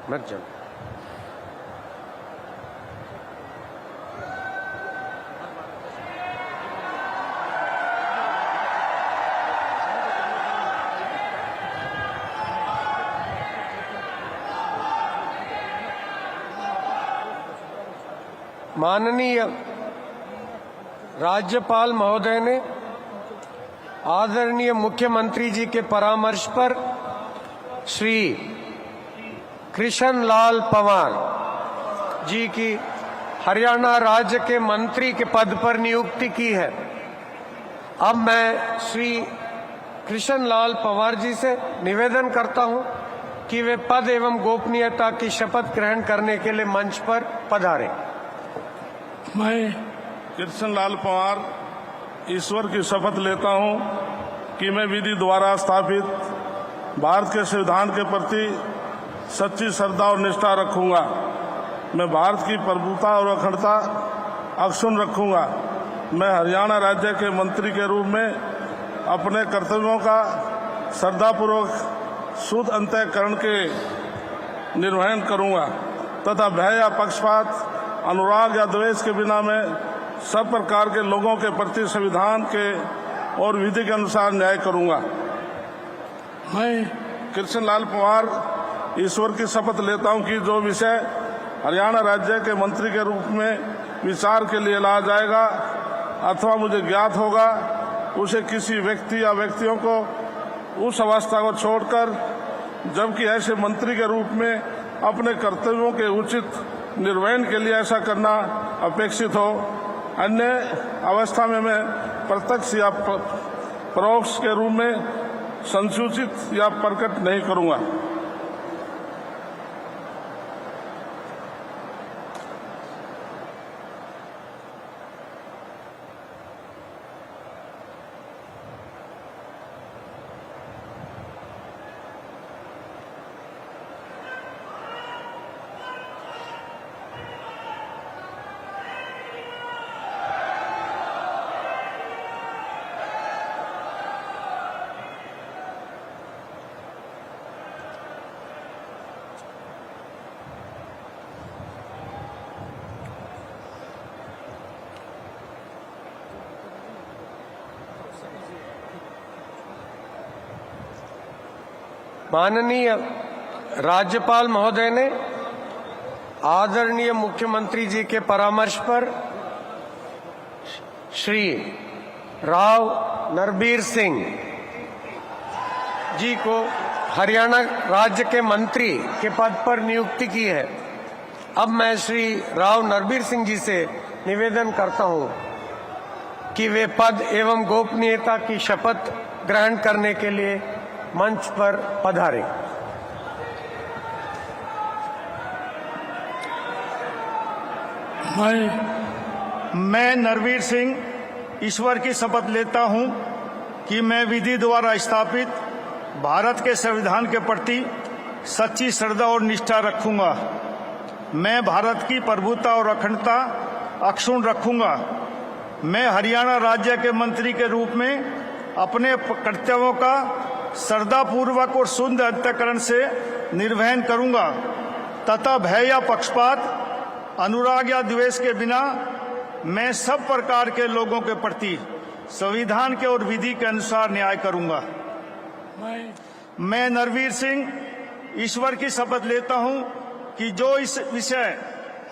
मत जाओ। माननीय राज्यपाल महोदय ने आदरणीय मुख्यमंत्री जी के परामर्श पर श्री कृष्ण लाल पंवार जी की हरियाणा राज्य के मंत्री के पद पर नियुक्ति की है। अब मैं श्री कृष्ण लाल पंवार जी से निवेदन करता हूं कि वे पद एवं गोपनीयता की शपथ ग्रहण करने के लिए मंच पर पधारें। मैं कृष्ण लाल पंवार ईश्वर की शपथ लेता हूं कि मैं विधि द्वारा स्थापित भारत के संविधान के प्रति सच्ची श्रद्धा और निष्ठा रखूंगा। मैं भारत की प्रभुता और अखंडता अक्षुण्ण रखूंगा। मैं हरियाणा राज्य के मंत्री के रूप में अपने कर्तव्यों का श्रद्धापूर्वक शुद्ध अंतःकरण के निर्वहन करूंगा तथा भय या पक्षपात, अनुराग या द्वेष के बिना मैं सब प्रकार के लोगों के प्रति संविधान के और विधि के अनुसार न्याय करूंगा। मैं कृष्ण लाल पंवार ईश्वर की शपथ लेता हूं कि जो विषय हरियाणा राज्य के मंत्री के रूप में विचार के लिए लाया जाएगा अथवा मुझे ज्ञात होगा, उसे किसी व्यक्ति या व्यक्तियों को उस अवस्था को छोड़कर, जबकि ऐसे मंत्री के रूप में अपने कर्तव्यों के उचित निर्वहन के लिए ऐसा करना अपेक्षित हो, अन्य अवस्था में मैं प्रत्यक्ष या परोक्ष के रूप में संसूचित या प्रकट नहीं करूंगा। माननीय राज्यपाल महोदय ने आदरणीय मुख्यमंत्री जी के परामर्श पर श्री राव नरबीर सिंह जी को हरियाणा राज्य के मंत्री के पद पर नियुक्ति की है। अब मैं श्री राव नरबीर सिंह जी से निवेदन करता हूं कि वे पद एवं गोपनीयता की शपथ ग्रहण करने के लिए मंच पर पधारें। मैं नरवीर सिंह ईश्वर की शपथ लेता हूं कि मैं विधि द्वारा स्थापित भारत के संविधान के प्रति सच्ची श्रद्धा और निष्ठा रखूंगा। मैं भारत की प्रभुता और अखंडता अक्षुण्ण रखूंगा। मैं हरियाणा राज्य के मंत्री के रूप में अपने कर्तव्यों का श्रद्धापूर्वक और शुद्ध अंतःकरण से निर्वहन करूंगा तथा भय या पक्षपात, अनुराग या द्वेष के बिना मैं सब प्रकार के लोगों के प्रति संविधान के और विधि के अनुसार न्याय करूंगा। मैं नरवीर सिंह ईश्वर की शपथ लेता हूं कि जो इस विषय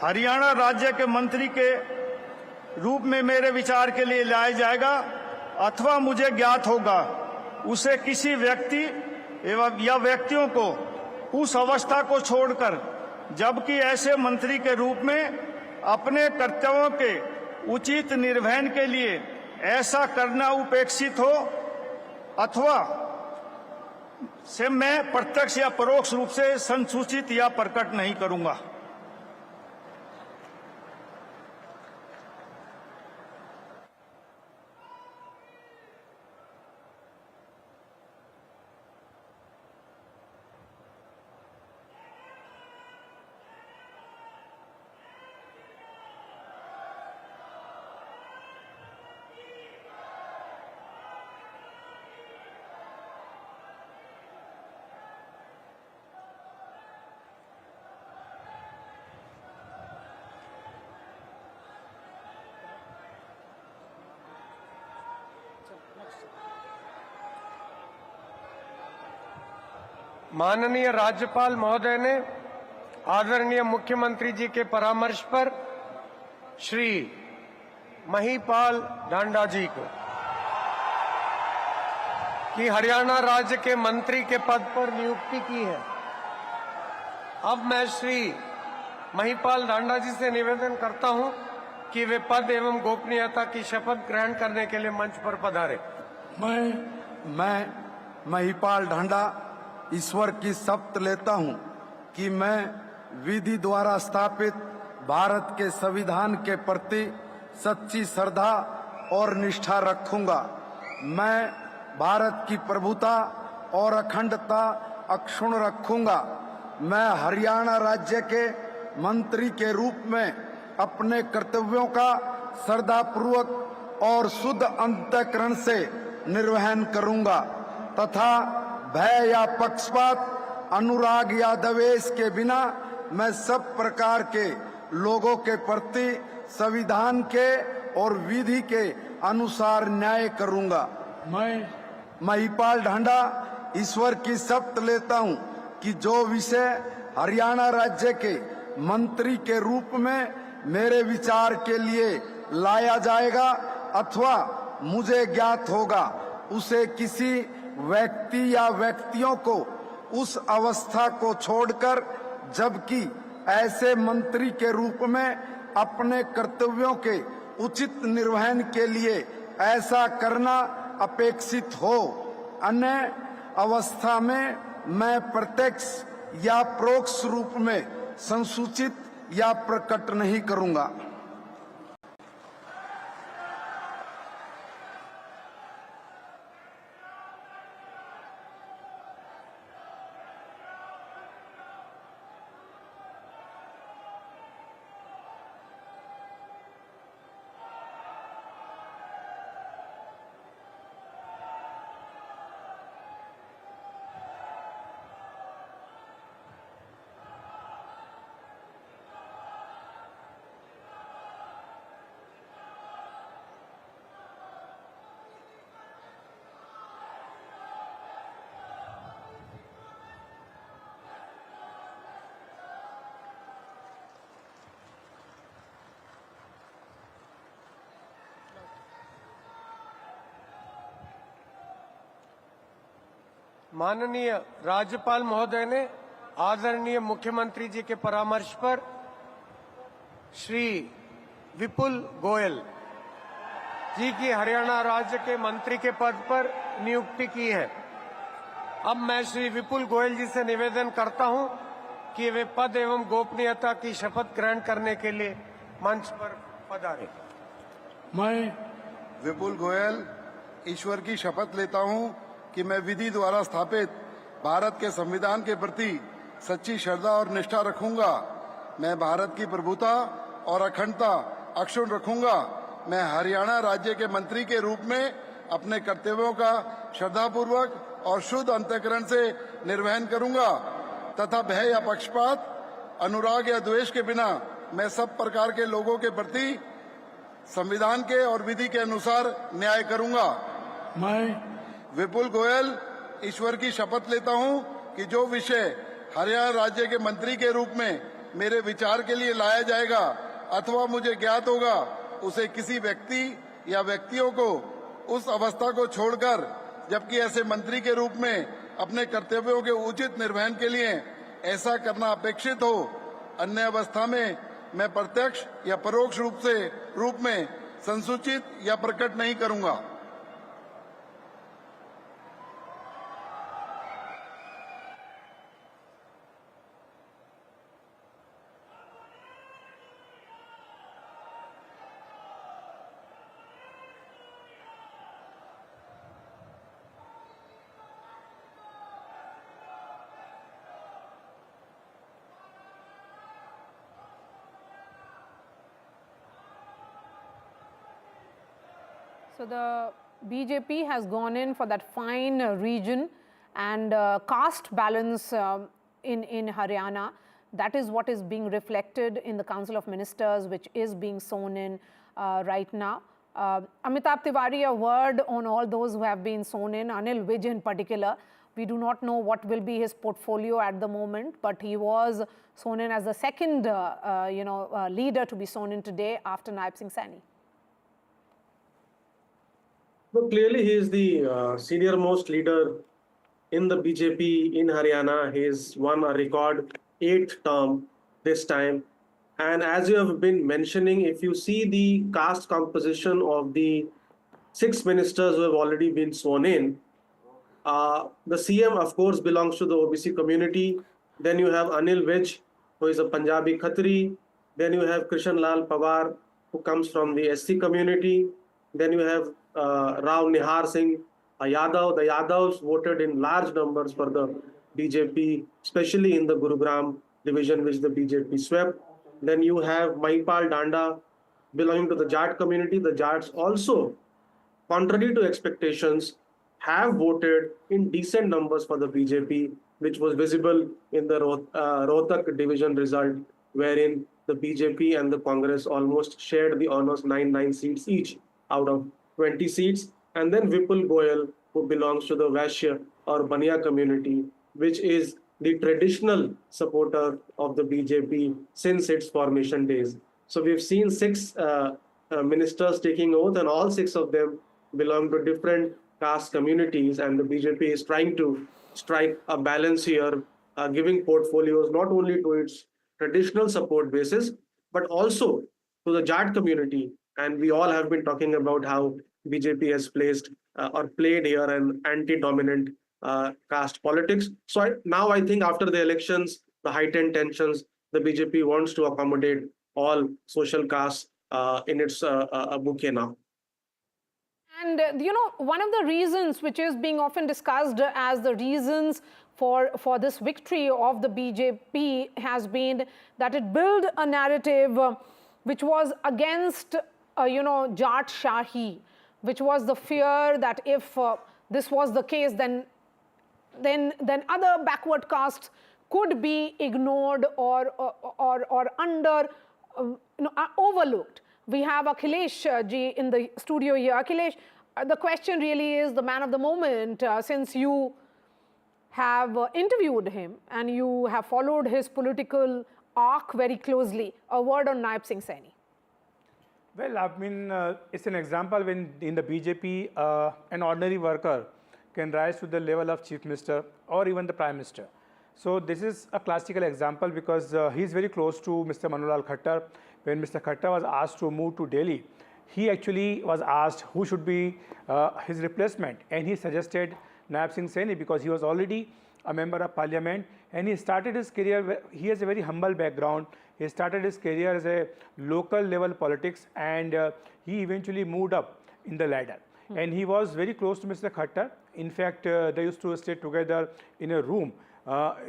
हरियाणा राज्य के मंत्री के रूप में मेरे विचार के लिए लाया जाएगा अथवा मुझे ज्ञात होगा, उसे किसी व्यक्ति एवं या व्यक्तियों को उस अवस्था को छोड़कर, जबकि ऐसे मंत्री के रूप में अपने कर्तव्यों के उचित निर्वहन के लिए ऐसा करना उपेक्षित हो अथवा से मैं प्रत्यक्ष या परोक्ष रूप से संसूचित या प्रकट नहीं करूंगा। माननीय राज्यपाल महोदय ने आदरणीय मुख्यमंत्री जी के परामर्श पर श्री महिपाल ढांडा जी को कि हरियाणा राज्य के मंत्री के पद पर नियुक्ति की है। अब मैं श्री महिपाल ढांडा जी से निवेदन करता हूं कि वे पद एवं गोपनीयता की शपथ ग्रहण करने के लिए मंच पर पधारे। मैं महिपाल ढांडा ईश्वर की शपथ लेता हूं कि मैं विधि द्वारा स्थापित भारत के संविधान के प्रति सच्ची श्रद्धा और निष्ठा रखूंगा। मैं भारत की प्रभुता और अखंडता अक्षुण्ण रखूंगा। मैं हरियाणा राज्य के मंत्री के रूप में अपने कर्तव्यों का श्रद्धापूर्वक और शुद्ध अंतःकरण से निर्वहन करूंगा तथा भय या पक्षपात, अनुराग या द्वेष के बिना मैं सब प्रकार के लोगों के प्रति संविधान के और विधि के अनुसार न्याय करूंगा। मैं महिपाल ढांडा ईश्वर की शपथ लेता हूं कि जो विषय हरियाणा राज्य के मंत्री के रूप में मेरे विचार के लिए लाया जाएगा अथवा मुझे ज्ञात होगा, उसे किसी व्यक्ति या व्यक्तियों को उस अवस्था को छोड़कर, जबकि ऐसे मंत्री के रूप में अपने कर्तव्यों के उचित निर्वहन के लिए ऐसा करना अपेक्षित हो, अन्य अवस्था में मैं प्रत्यक्ष या परोक्ष रूप में संसूचित या प्रकट नहीं करूंगा। माननीय राज्यपाल महोदय ने आदरणीय मुख्यमंत्री जी के परामर्श पर श्री विपुल गोयल जी की हरियाणा राज्य के मंत्री के पद पर नियुक्ति की है। अब मैं श्री विपुल गोयल जी से निवेदन करता हूं कि वे पद एवं गोपनीयता की शपथ ग्रहण करने के लिए मंच पर पधारे। मैं विपुल गोयल ईश्वर की शपथ लेता हूं कि मैं विधि द्वारा स्थापित भारत के संविधान के प्रति सच्ची श्रद्धा और निष्ठा रखूंगा। मैं भारत की प्रभुता और अखंडता अक्षुण्ण रखूंगा। मैं हरियाणा राज्य के मंत्री के रूप में अपने कर्तव्यों का श्रद्धापूर्वक और शुद्ध अंतःकरण से निर्वहन करूंगा तथा भय या पक्षपात, अनुराग या द्वेष के बिना मैं सब प्रकार के लोगों के प्रति संविधान के और विधि के अनुसार न्याय करूंगा। मैं विपुल गोयल ईश्वर की शपथ लेता हूं कि जो विषय हरियाणा राज्य के मंत्री के रूप में मेरे विचार के लिए लाया जाएगा अथवा मुझे ज्ञात होगा उसे किसी व्यक्ति या व्यक्तियों को उस अवस्था को छोड़कर, जबकि ऐसे मंत्री के रूप में अपने कर्तव्यों के उचित निर्वहन के लिए ऐसा करना अपेक्षित हो, अन्य अवस्था में मैं प्रत्यक्ष या परोक्ष रूप में संसूचित या प्रकट नहीं करूंगा। So the BJP has gone in for that fine region and caste balance in Haryana. That is what is being reflected in the Council of Ministers, which is being sown in right now. Amitabh Tiwari, a word on all those who have been sown in, Anil Vij in particular. We do not know what will be his portfolio at the moment, but he was sown in as the second leader to be sown in today after Nayab Singh Saini. Well, clearly he is the senior-most leader in the BJP in Haryana. He has won a record 8th term this time. And as you have been mentioning, if you see the caste composition of the 6 ministers who have already been sworn in, the CM, of course, belongs to the OBC community. Then you have Anil Vij, who is a Punjabi Khatri. Then you have Krishan Lal Pawar, who comes from the SC community. Then you have Rao Nihar Singh, a Yadav. The Yadavs voted in large numbers for the BJP, especially in the Gurugram division, which the BJP swept. Then you have Mahipal Danda, belonging to the Jat community. The Jats also, contrary to expectations, have voted in decent numbers for the BJP, which was visible in the Rohtak division result, wherein the BJP and the Congress almost shared the honors 9 seats each out of 20 seats. And then Vipul Goyal, who belongs to the Vaishya or Baniya community, which is the traditional supporter of the BJP since its formation days. So we've seen 6 ministers taking oath, and all 6 of them belong to different caste communities, and the BJP is trying to strike a balance here, giving portfolios not only to its traditional support basis, but also to the Jat community. And we all have been talking about how BJP has placed or played here an anti-dominant caste politics. So now I think after the elections, the heightened tensions, the BJP wants to accommodate all social castes in its bouquet now. And one of the reasons which is being often discussed as the reasons for this victory of the BJP has been that it built a narrative which was against Jat Shahi, which was the fear that if this was the case, then other backward castes could be ignored or overlooked. We have Akhilesh ji in the studio here. Akhilesh, the question really is the man of the moment, since you have interviewed him and you have followed his political arc very closely. A word on Nayab Singh Saini. Well, I mean, it's an example when in the BJP, an ordinary worker can rise to the level of Chief Minister or even the Prime Minister. So this is a classical example because he is very close to Mr. Manolal Khattar. When Mr. Khattar was asked to move to Delhi, he actually was asked who should be his replacement, and he suggested Nayab Singh Saini because he was already a member of parliament and he started his career. He has a very humble background. He started his career as a local level politics, and he eventually moved up in the ladder. And he was very close to Mr. Khattar. In fact, they used to stay together in a room,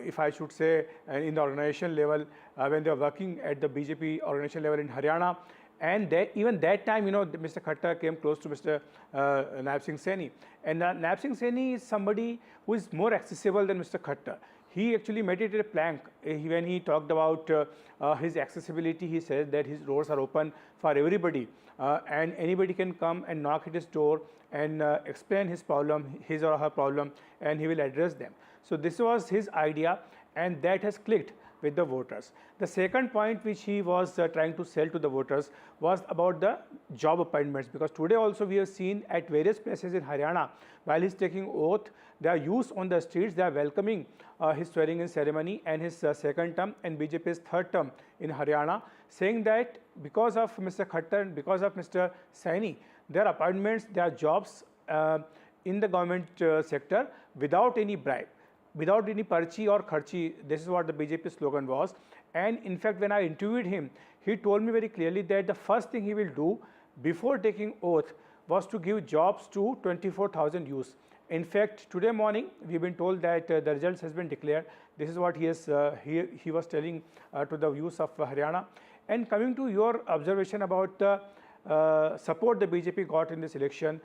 if I should say, in the organization level when they were working at the BJP organization level in Haryana. And even that time, Mr. Khattar came close to Mr. Nayab Singh Saini. And Nayab Singh Saini is somebody who is more accessible than Mr. Khattar. He actually made it a plank. When he talked about his accessibility, he said that his doors are open for everybody. And anybody can come and knock at his door and explain his problem, his or her problem, and he will address them. So this was his idea, and that has clicked with the voters. The second point which he was trying to sell to the voters was about the job appointments, because today also we have seen at various places in Haryana, while he's taking oath, there are youths on the streets, they are welcoming his swearing in ceremony and his second term and BJP's third term in Haryana, saying that because of Mr. Khattar and because of Mr. Saini, their appointments, their jobs in the government sector without any bribe, without any parchi or kharchi. This is what the BJP slogan was. And in fact, when I interviewed him, he told me very clearly that the first thing he will do before taking oath was to give jobs to 24,000 youths. In fact, today morning, we've been told that the results has been declared. This is what he was telling to the youths of Haryana. And coming to your observation about the support the BJP got in this election,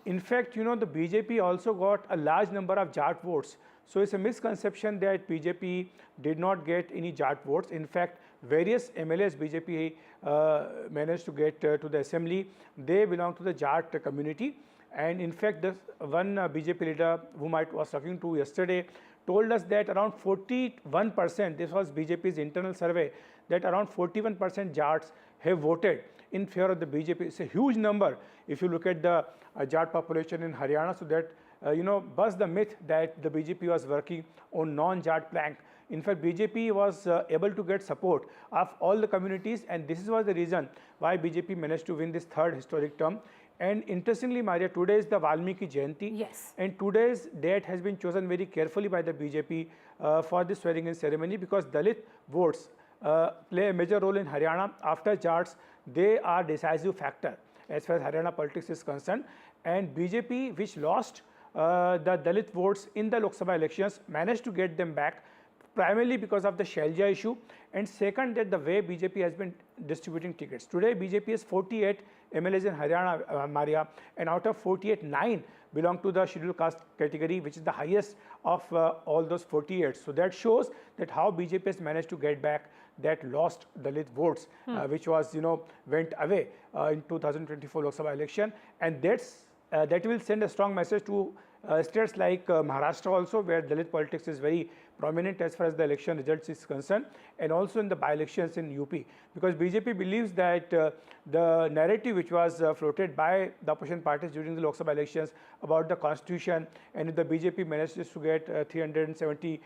in fact, you know, the BJP also got a large number of Jat votes. So it's a misconception that BJP did not get any Jat votes. In fact, various MLAs BJP managed to get to the assembly. They belong to the Jat community. And in fact, this one BJP leader whom I was talking to yesterday told us that around 41%, this was BJP's internal survey, that around 41% Jats have voted in favor of the BJP. It's a huge number if you look at the Jat population in Haryana. So that, busts the myth that the BJP was working on non-Jat plank. In fact, BJP was able to get support of all the communities, and this was the reason why BJP managed to win this third historic term. And interestingly, Maria, today is the Valmiki Jayanti. Yes. And today's date has been chosen very carefully by the BJP for this swearing-in ceremony, because Dalit votes play a major role in Haryana. After Jats, they are decisive factor as far as Haryana politics is concerned. And BJP, which lost the Dalit votes in the Lok Sabha elections, managed to get them back, primarily because of the Shelja issue, and second, that the way BJP has been distributing tickets. Today, BJP has 48 MLAs in Haryana, Maria, and out of 48, 9 belong to the scheduled caste category, which is the highest of all those 48. So that shows that how BJP has managed to get back that lost Dalit votes, which was, went away in 2024 Lok Sabha election, and that will send a strong message to states like Maharashtra also, where Dalit politics is very prominent as far as the election results is concerned, and also in the by-elections in UP, because BJP believes that the narrative which was floated by the opposition parties during the Lok Sabha elections about the constitution, and if the BJP manages to get 370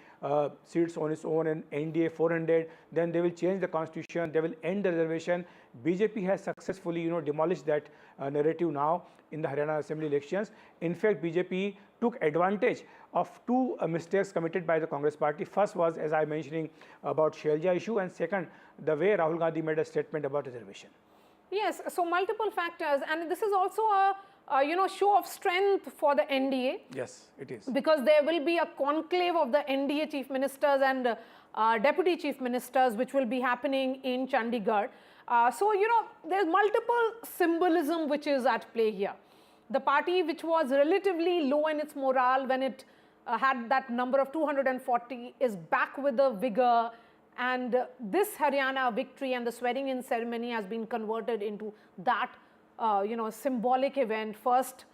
seats on its own and NDA 400, then they will change the constitution, they will end the reservation. BJP has successfully demolished that narrative now in the Haryana Assembly elections. In fact, BJP took advantage of two mistakes committed by the Congress party. First was, as I mentioning, about Shelja issue, and second, the way Rahul Gandhi made a statement about reservation. Yes, so multiple factors, and this is also a show of strength for the NDA. Yes, it is. Because there will be a conclave of the NDA chief ministers and deputy chief ministers, which will be happening in Chandigarh. So, there's multiple symbolism which is at play here. The party which was relatively low in its morale when it had that number of 240 is back with the vigor, and this Haryana victory and the swearing-in ceremony has been converted into that, symbolic event. First,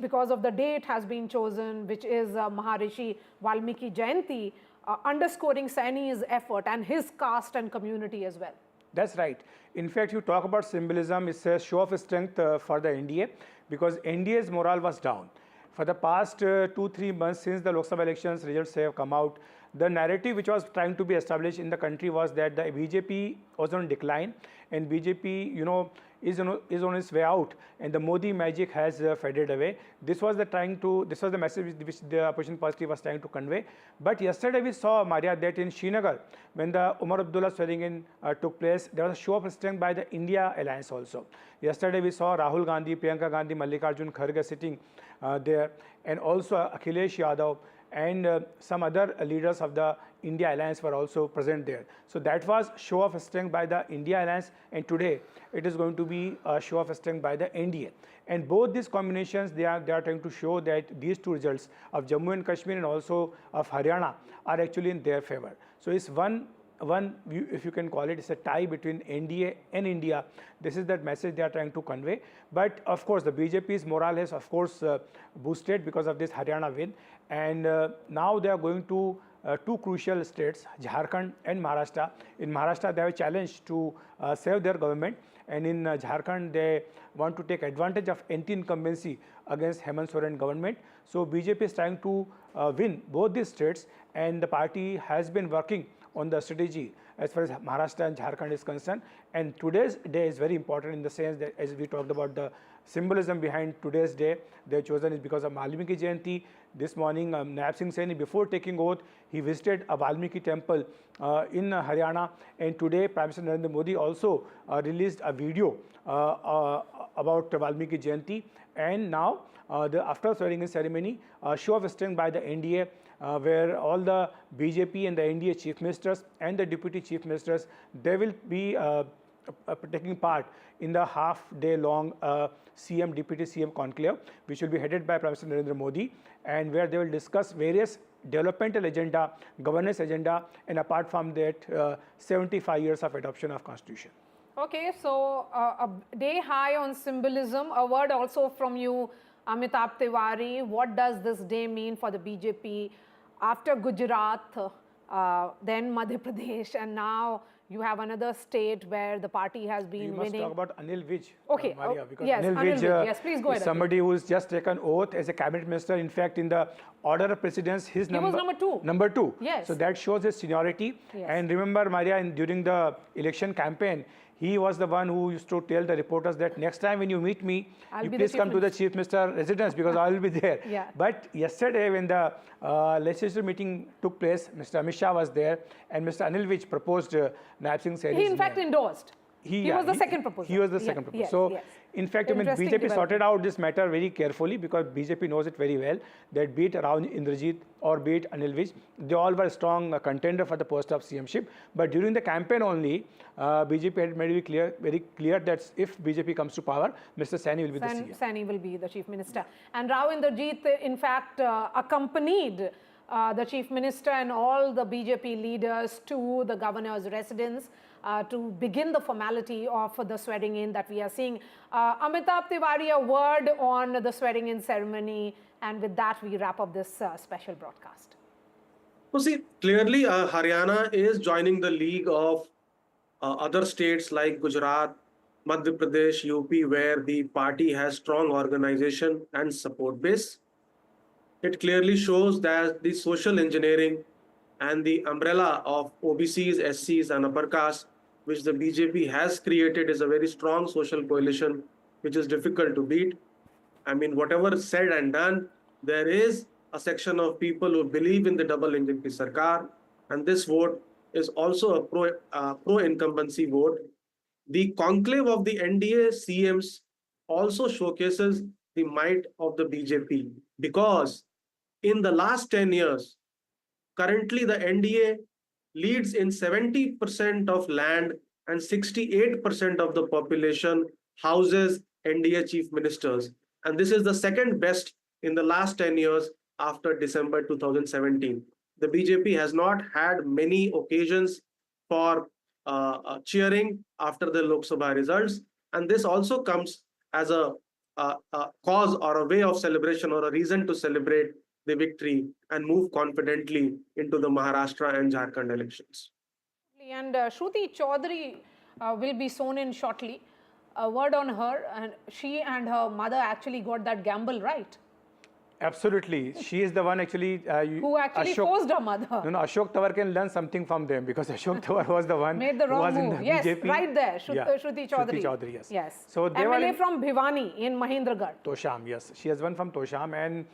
because of the day it has been chosen, which is Maharishi Valmiki Jayanti, underscoring Saini's effort and his caste and community as well. That's right. In fact, you talk about symbolism, it's a show of strength for the NDA, because NDA's morale was down. For the past 2-3 months since the Lok Sabha elections results have come out, the narrative which was trying to be established in the country was that the BJP was on decline, and BJP, is on its way out, and the Modi magic has faded away. This was the message which the opposition party was trying to convey. But yesterday we saw, Maria, that in Srinagar, when the Umar Abdullah swearing-in took place, there was a show of strength by the India alliance also. Yesterday we saw Rahul Gandhi, Priyanka Gandhi, Mallikarjun Kharge sitting there, and also Akhilesh Yadav and some other leaders of the India alliance were also present there. So that was show of strength by the India alliance, and today it is going to be a show of strength by the NDA. And both these combinations, they are trying to show that these two results of Jammu and Kashmir and also of Haryana are actually in their favor. So it's one if you can call it, it's a tie between NDA and India. This is that message they are trying to convey. But of course, the BJP's morale has, of course, boosted because of this Haryana win. And now they are going to two crucial states, Jharkhand and Maharashtra. In Maharashtra, they have a challenge to save their government. And in Jharkhand, they want to take advantage of anti-incumbency against Hemant Soren government. So BJP is trying to win both these states, and the party has been working on the strategy as far as Maharashtra and Jharkhand is concerned. And today's day is very important in the sense that, as we talked about the symbolism behind today's day, they have chosen is because of Valmiki Jayanti. This morning, Nayab Singh Saini, before taking oath, he visited a Valmiki temple in Haryana. And today, Prime Minister Narendra Modi also released a video about Valmiki Jayanti. And now, after swearing-in ceremony, a show of strength by the NDA, where all the BJP and the NDA chief ministers and the deputy chief ministers, they will be taking part in the half-day-long CM, deputy CM conclave, which will be headed by Prime Minister Narendra Modi, and where they will discuss various developmental agenda, governance agenda, and apart from that, 75 years of adoption of Constitution. Okay, so a day high on symbolism. A word also from you, Amitabh Tiwari. What does this day mean for the BJP after Gujarat, then Madhya Pradesh, and now you have another state where the party has been winning? We must talk about Anil Vij, okay. Maria, because Yes, Anil Vij, yes, please go ahead. is somebody who has just taken oath as a cabinet minister. In fact, in the order of precedence, his he was number 2. Number 2. Yes. So that shows his seniority. Yes. And remember, Maria, during the election campaign, he was the one who used to tell the reporters that next time when you meet me, you please come to the Chief Minister residence because I will be there. Yeah. But yesterday when the legislative meeting took place, Mr. Amit Shah was there and Mr. Anil Vij proposed Nayab Singh Saini's He in fact endorsed. He was the second proposal. He was the second proposal. Yes, So, yes. in fact, I mean, BJP sorted out this matter very carefully because BJP knows it very well that be it around Indrajit or be it Anil Vij, they all were a strong contender for the post of CM-ship. But during the campaign only, BJP had made it very clear that if BJP comes to power, Mr. Saini will be the CM. Saini will be the Chief Minister. And Rao Indrajit, in fact, accompanied the Chief Minister and all the BJP leaders to the governor's residence to begin the formality of the swearing-in that we are seeing. Amitabh Tiwari, a word on the swearing-in ceremony, and with that we wrap up this special broadcast. So see, clearly Haryana is joining the league of other states like Gujarat, Madhya Pradesh, UP, where the party has strong organization and support base. It clearly shows that the social engineering and the umbrella of OBCs, SCs and upper caste, which the BJP has created, is a very strong social coalition, which is difficult to beat. I mean, whatever is said and done, there is a section of people who believe in the double engine ki sarkar, and this vote is also a pro-incumbency vote. The conclave of the NDA CMs also showcases the might of the BJP, because in the last 10 years, currently the NDA leads in 70% of land and 68% of the population houses NDA chief ministers. And this is the second best in the last 10 years after December 2017. The BJP has not had many occasions for cheering after the Lok Sabha results. And this also comes as a cause or a way of celebration or a reason to celebrate the victory and move confidently into the Maharashtra and Jharkhand elections. And Shruti Chaudhary will be sworn in shortly. A word on her, and she and her mother actually got that gamble right. Absolutely. She is the one actually... who actually forced her mother. No, Ashok Tawar can learn something from them because Ashok Tawar was the one made the wrong who was move. in the Yes, BJP. right there. Yeah. Shruti Chaudhary. Shruti Chaudhary, yes. Yes. So they MLA were from Bhiwani in Mahendragarh. Tosham, yes. She has won from Tosham and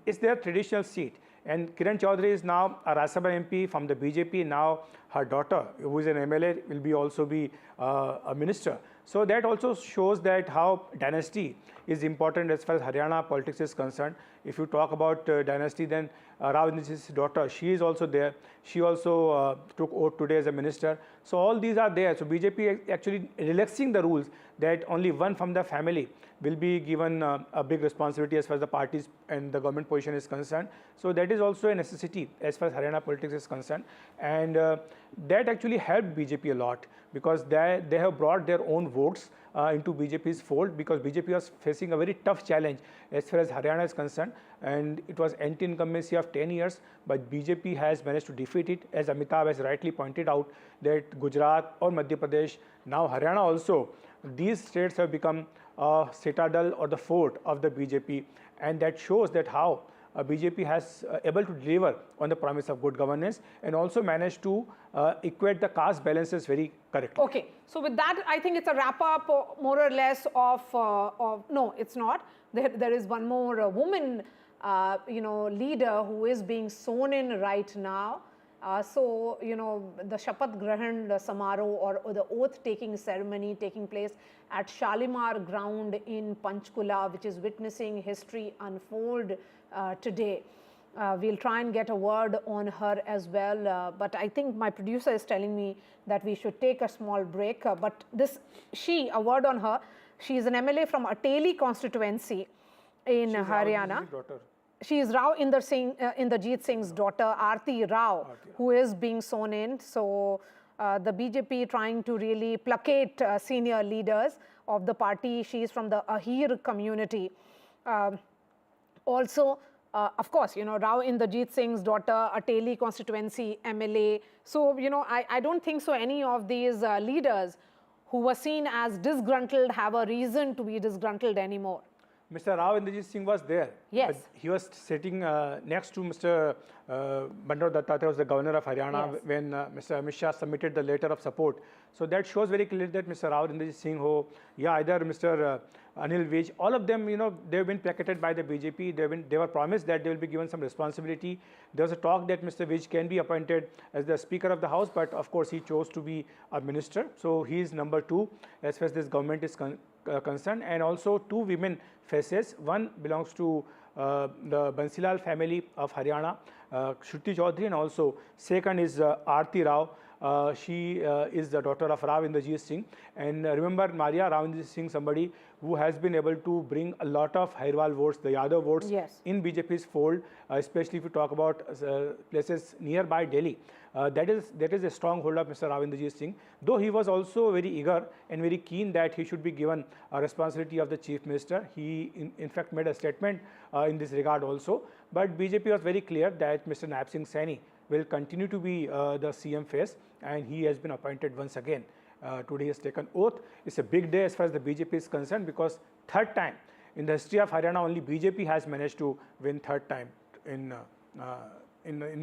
it's their traditional seat. And Kiran Chaudhary is now a Rajya Sabha MP from the BJP. Now her daughter, who is an MLA, will also be a minister. So that also shows that how dynasty is important as far as Haryana politics is concerned. If you talk about dynasty, then Rao Indrajit's daughter, she is also there. She also took oath today as a minister. So all these are there. So BJP actually relaxing the rules that only one from the family will be given a big responsibility as far as the parties and the government position is concerned. So that is also a necessity as far as Haryana politics is concerned. And that actually helped BJP a lot, because they have brought their own votes into BJP's fold, because BJP was facing a very tough challenge as far as Haryana is concerned, and it was anti-incumbency of 10 years, but BJP has managed to defeat it, as Amitabh has rightly pointed out, that Gujarat or Madhya Pradesh, now Haryana also, these states have become a citadel or the fort of the BJP, and that shows that how BJP has able to deliver on the promise of good governance and also managed to equate the caste balances very correctly. Okay, so with that, I think it's a wrap up more or less of no, it's not. There is one more woman, leader who is being sworn in right now. So, the Shapath Grahan Samaroh or the oath taking ceremony taking place at Shalimar ground in Panchkula, which is witnessing history unfold today. We'll try and get a word on her as well, but I think my producer is telling me that we should take a small break. But a word on her. She is an MLA from Ateli constituency in Haryana. She is Rao Indrajit Singh's daughter, Aarti Rao, who is being sworn in. So the BJP trying to really placate senior leaders of the party. She is from the Ahir community. Also, of course, Rao Indrajit Singh's daughter, Ateli constituency MLA. So, I don't think so any of these leaders who were seen as disgruntled have a reason to be disgruntled anymore. Mr. Rao Indrajit Singh was there. Yes. He was sitting next to Mr. Bandarao Dattatreya, was the governor of Haryana, yes, when Mr. Amit Shah submitted the letter of support. So that shows very clearly that Mr. Rao Indrajit Singh, either Mr. Anil Vij, all of them, they've been placated by the BJP. They were promised that they will be given some responsibility. There was a talk that Mr. Vij can be appointed as the Speaker of the House, but of course he chose to be a minister. So he is number 2 as far as this government is concerned. And also 2 women faces. One belongs to the Bansilal family of Haryana, Shruti Chaudhary, and also second is Aarti Rao. She is the daughter of Rao Indrajit Singh. And remember, Maria, Rao Indrajit Singh, somebody who has been able to bring a lot of Hairwal votes, the Yadav votes, yes, in BJP's fold, especially if you talk about places nearby Delhi. That is a stronghold of Mr. Rao Indrajit Singh, though he was also very eager and very keen that he should be given a responsibility of the Chief Minister. He in fact made a statement in this regard also. But BJP was very clear that Mr. Nayab Singh Saini will continue to be the CM face, and he has been appointed once again. Today he has taken oath. It's a big day as far as the BJP is concerned, because third time in the history of Haryana, only BJP has managed to win third time in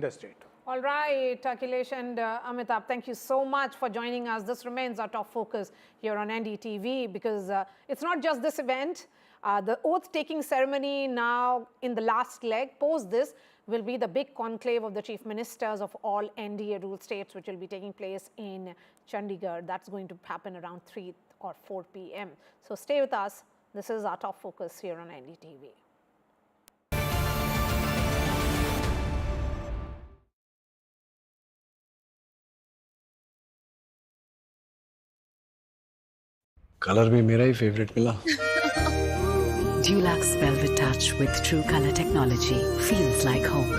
the state. All right, Akhilesh and Amitabh, thank you so much for joining us. This remains our top focus here on NDTV, because it's not just this event. The oath-taking ceremony now in the last leg, post this, will be the big conclave of the chief ministers of all NDA-ruled states, which will be taking place in Chandigarh. That's going to happen around 3 or 4 p.m. So stay with us. This is our top focus here on NDTV. Colour भी मेरा ही favourite मिला. Dulux Velvet Touch with True Color Technology feels like home.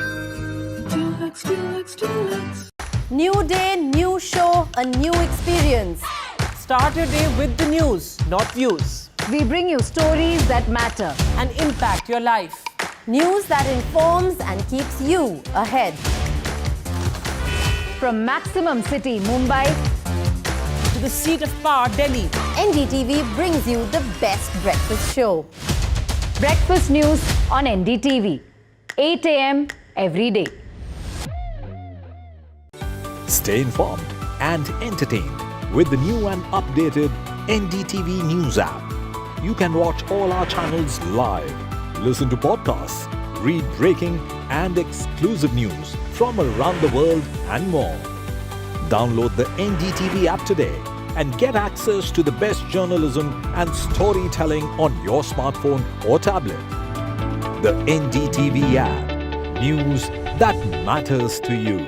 Dulux. New day, new show, a new experience. Start your day with the news, not views. We bring you stories that matter and impact your life. News that informs and keeps you ahead. From Maximum City, Mumbai, to the seat of power, Delhi, NDTV brings you the best breakfast show. Breakfast news on NDTV, 8 a.m. every day. Stay informed and entertained with the new and updated NDTV News app. You can watch all our channels live, listen to podcasts, read breaking and exclusive news from around the world and more. Download the NDTV app today and get access to the best journalism and storytelling on your smartphone or tablet. The NDTV app. News that matters to you.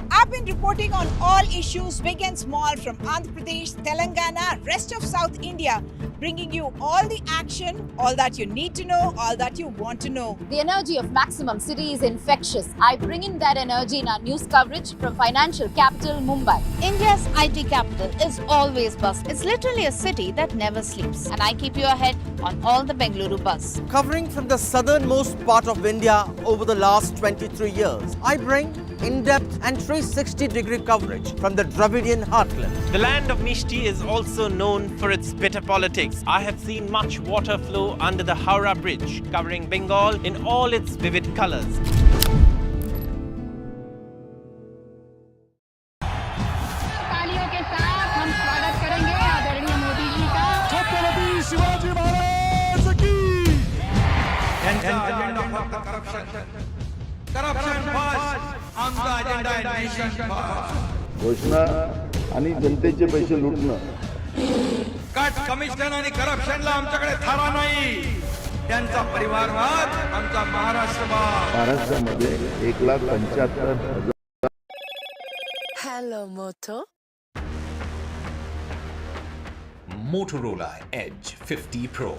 I've been reporting on all issues, big and small, from Andhra Pradesh, Telangana, rest of South India, bringing you all the action, all that you need to know, all that you want to know. The energy of Maximum City is infectious. I bring in that energy in our news coverage from financial capital Mumbai. India's IT capital is always buzz. It's literally a city that never sleeps. And I keep you ahead on all the Bengaluru buzz. Covering from the southernmost part of India over the last 23 years, I bring in-depth and 360-degree coverage from the Dravidian heartland. The land of Mishti is also known for its bitter politics. I have seen much water flow under the Howrah Bridge, covering Bengal in all its vivid colors. तालियों के साथ हम स्वागत करेंगे आदरणीय मोदी जी का। छत्रपति शिवाजी महाराज की। घोषणा आणि जनतेचे पैसे लुटणं. कट कमिशन आणि करप्शनला आमच्याकडे थारा नाही. त्यांचा परिवारवाद आमचा महाराष्ट्रवाद. महाराष्ट्रामध्ये 1,75,000. Hello, Moto. Motorola Edge 50 Pro.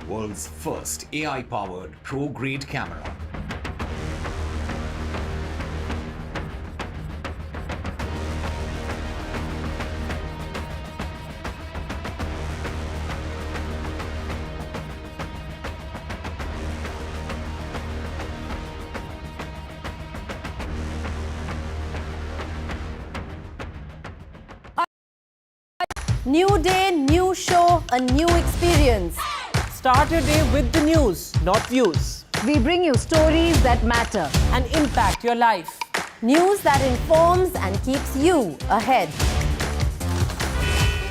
World's first AI-powered pro-grade camera. New day, new show, a new experience. Start your day with the news, not views. We bring you stories that matter. And impact your life. News that informs and keeps you ahead.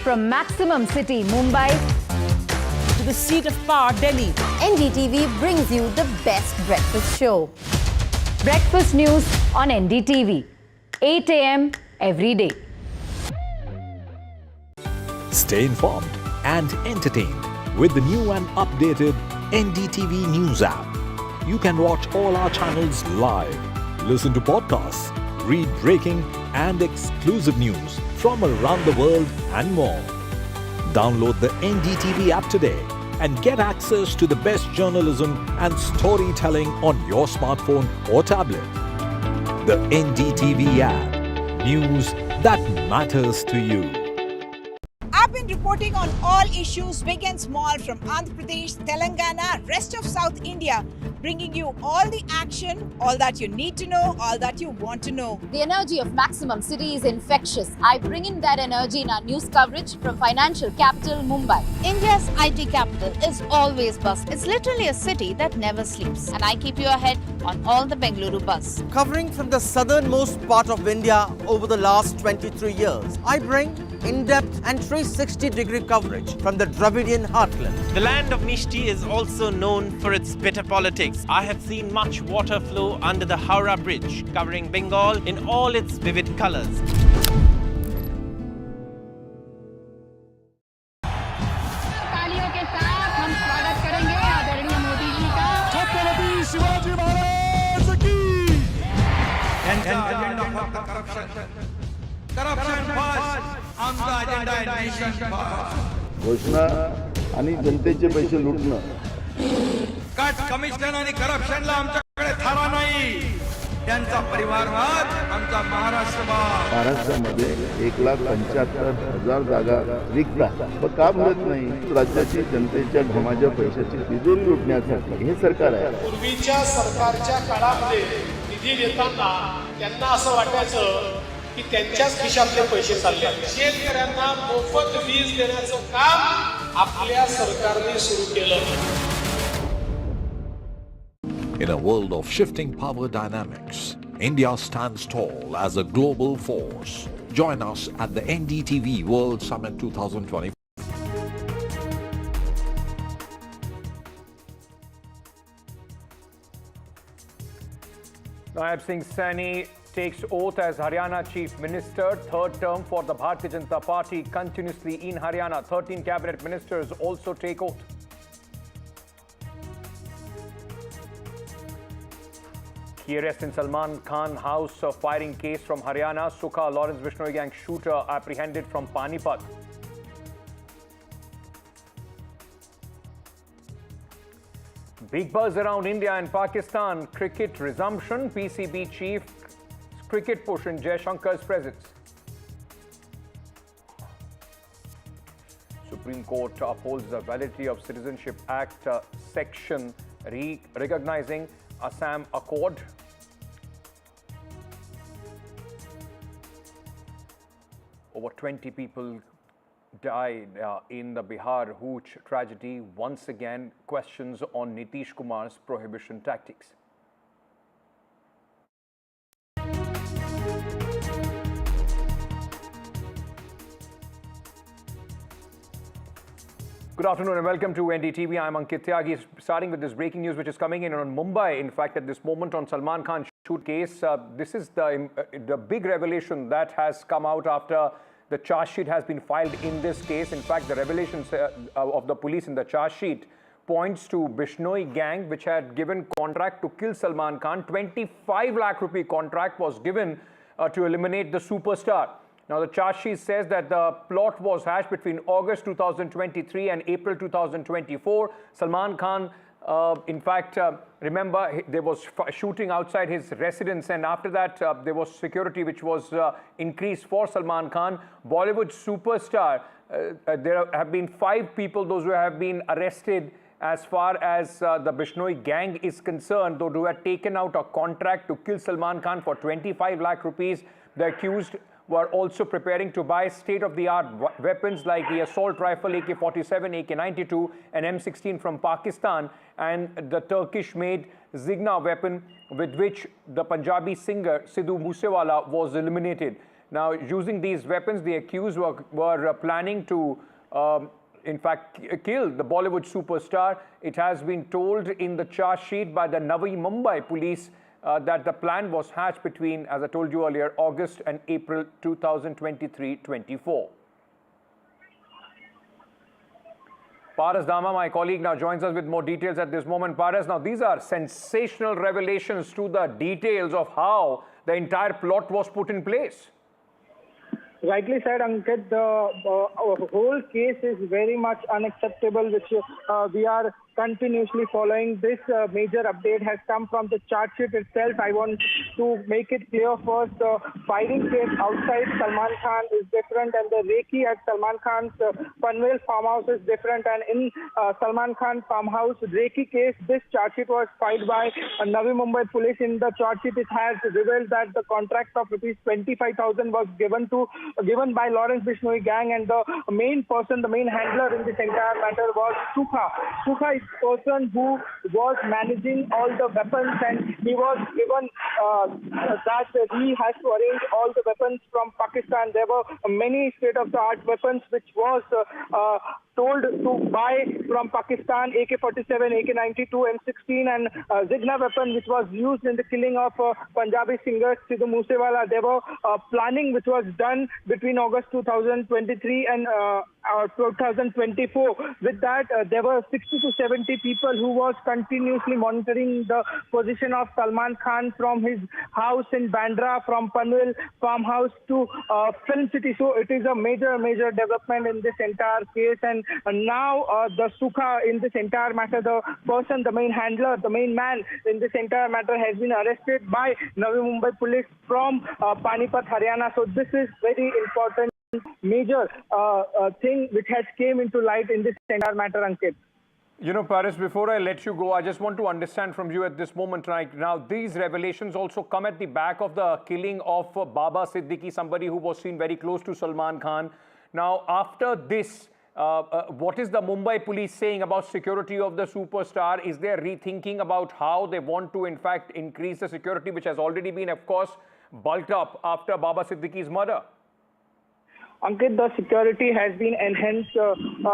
From Maximum City, Mumbai, To the seat of power, Delhi. NDTV brings you the best breakfast show. Breakfast news on NDTV. 8 a.m. every day. Stay informed and entertained with the new and updated NDTV News app. You can watch all our channels live, listen to podcasts, read breaking and exclusive news from around the world and more. Download the NDTV app today and get access to the best journalism and storytelling on your smartphone or tablet. The NDTV app. News that matters to you. I've been reporting on all issues, big and small, from Andhra Pradesh, Telangana, rest of South India, bringing you all the action, all that you need to know, all that you want to know. The energy of Maximum City is infectious. I bring in that energy in our news coverage from financial capital Mumbai. India's IT capital is always buzz. It's literally a city that never sleeps. And I keep you ahead on all the Bengaluru buzz. Covering from the southernmost part of India over the last 23 years, I bring in-depth and 360-degree coverage from the Dravidian heartland. The land of Mishti is also known for its bitter politics. I have seen much water flow under the Howrah Bridge, covering Bengal in all its vivid colors. तालियों के साथ हम स्वागत करेंगे आदरणीय मोदी जी का। छत्रपति शिवाजी महाराज की। घोषणा आणि जनतेचे पैसे लुटणं. कट कमिशन आणि करप्शनला आमच्याकडे थारा नाही. त्यांचा परिवारवाद आमचा महाराष्ट्रवाद. महाराष्ट्रामध्ये 1,75,000 जागा रिक्त आहेत. मग का मिळत नाही? राज्याची जनतेच्या घमाच्या पैशाची तिजोरी लुटण्यासाठी हे सरकार आहे. पूर्वीच्या सरकारच्या काळामध्ये निधी देताना त्यांना असं वाटायचं की त्यांच्याच खिशातले पैसे चालले. शेतकऱ्यांना मोफत वीज देण्याचं काम आपल्या सरकारने सुरू केलं. In a world of shifting power dynamics, India stands tall as a global force. Join us at the NDTV World Summit 2024. Nayab Singh Saini takes oath as Haryana Chief Minister, third term for the Bharatiya Janata Party continuously in Haryana. 13 cabinet ministers also take oath. Key arrest in Salman Khan house firing case from Haryana. Sukha Lawrence Bishnoi gang shooter apprehended from Panipat. Big buzz around India and Pakistan. Cricket resumption. PCB chief cricket push in Jaishankar's presence. Supreme Court upholds the validity of Citizenship Act section recognizing Assam Accord. Over 20 people died in the Bihar Hooch tragedy. Once again, questions on Nitish Kumar's prohibition tactics. Good afternoon and welcome to NDTV. I'm Ankit Tyagi. Starting with this breaking news which is coming in on Mumbai. In fact, at this moment on Salman Khan shoot case, this is the big revelation that has come out after the charge sheet has been filed in this case. In fact, the revelations of the police in the charge sheet points to Bishnoi gang which had given contract to kill Salman Khan. 25 lakh rupee contract was given to eliminate the superstar. Now, the charge sheet says that the plot was hatched between August 2023 and April 2024. Salman Khan, in fact, remember, there was shooting outside his residence, and after that, there was security which was increased for Salman Khan. Bollywood superstar, there have been 5 people, those who have been arrested as far as the Bishnoi gang is concerned, those who had taken out a contract to kill Salman Khan for 25 lakh rupees. The accused were also preparing to buy state-of-the-art weapons like the assault rifle AK-47, AK-92 and M16 from Pakistan, and the Turkish-made Zigna weapon with which the Punjabi singer Sidhu Moosewala was eliminated. Now, using these weapons, the accused were planning to, in fact, kill the Bollywood superstar. It has been told in the charge sheet by the Navi Mumbai police that the plan was hatched between, as I told you earlier, August and April 2023-24. Paras Dama, my colleague, now joins us with more details at this moment. Paras, now these are sensational revelations to the details of how the entire plot was put in place. Rightly said, Ankit, the whole case is very much unacceptable, which we are continuously following. This major update has come from the charge sheet itself. I want to make it clear first, the firing case outside Salman Khan is different, and the Reiki at Salman Khan's Panvel farmhouse is different. And in Salman Khan farmhouse Reiki case, this charge sheet was filed by Navi Mumbai police. In the charge sheet, it has revealed that the contract of rupees 25,000 was given by Lawrence Bishnoi gang, and the main person, the main handler in this entire matter was Sukha. Sukha is the person who was managing all the weapons, and he was given that he has to arrange all the weapons from Pakistan. There were many state-of-the-art weapons which was told to buy from Pakistan, AK-47, AK-92, M16 and Zigna weapon which was used in the killing of Punjabi singer Sidhu Moosewala. There were planning which was done between August 2023 and 2024. With that, there were 60 to 70 people who was continuously monitoring the position of Salman Khan from his house in Bandra, from Panvel farmhouse to Film City. So it is a major development in this entire case, and now the Sukha in this entire matter, the person, the main handler, the main man in this entire matter has been arrested by Navi Mumbai police from Panipat, Haryana. So this is very important, major thing which has came into light in this entire matter, Ankit. You know, Paras, before I let you go, I just want to understand from you at this moment right now, these revelations also come at the back of the killing of Baba Siddiqui, somebody who was seen very close to Salman Khan. Now, after this, what is the Mumbai police saying about security of the superstar? Is there rethinking about how they want to, in fact, increase the security, which has already been, of course, bulked up after Baba Siddiqui's murder? Ankit, the security has been enhanced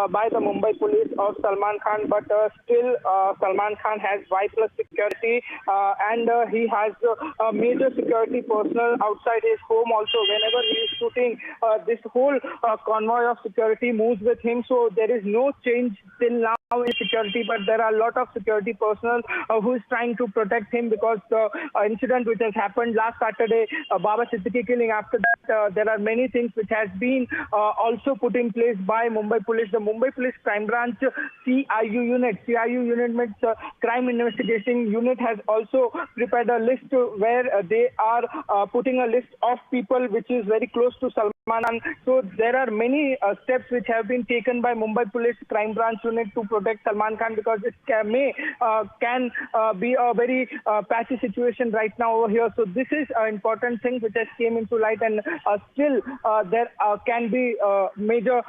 by the Mumbai police of Salman Khan, but still Salman Khan has Y+ security, and he has major security personnel outside his home also. Whenever he is shooting, this whole convoy of security moves with him, so there is no change till now. in security, but there are a lot of security personnel who is trying to protect him because the incident which has happened last Saturday, Baba Siddiqui killing, after that there are many things which has been also put in place by Mumbai Police. The Mumbai Police Crime Branch CIU unit means Crime Investigating Unit has also prepared a list where they are putting a list of people which is very close to Salman Khan. So there are many steps which have been taken by Mumbai Police Crime Branch unit to protect Salman Khan, because it can be a very patchy situation right now over here. So this is an important thing which has came into light, and still there can be a major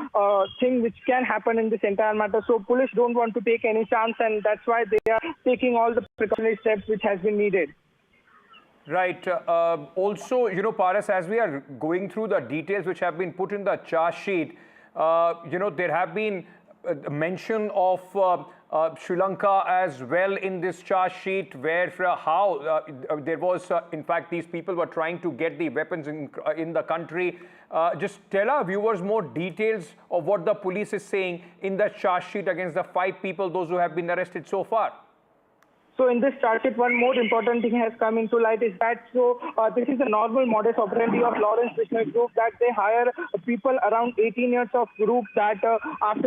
thing which can happen in this entire matter. So police don't want to take any chance, and that's why they are taking all the precautionary steps which has been needed. Right. Also, you know, Paras, as we are going through the details which have been put in the charge sheet, you know, there have been mention of Sri Lanka as well in this charge sheet, where how there was, in fact, these people were trying to get the weapons in the country. Just tell our viewers more details of what the police is saying in the charge sheet against the 5 people, those who have been arrested so far. So in this charge sheet, one more important thing has come into light is that this is a normal modus operandi of Lawrence Bishnoi group, that they hire people around 18 years of group that after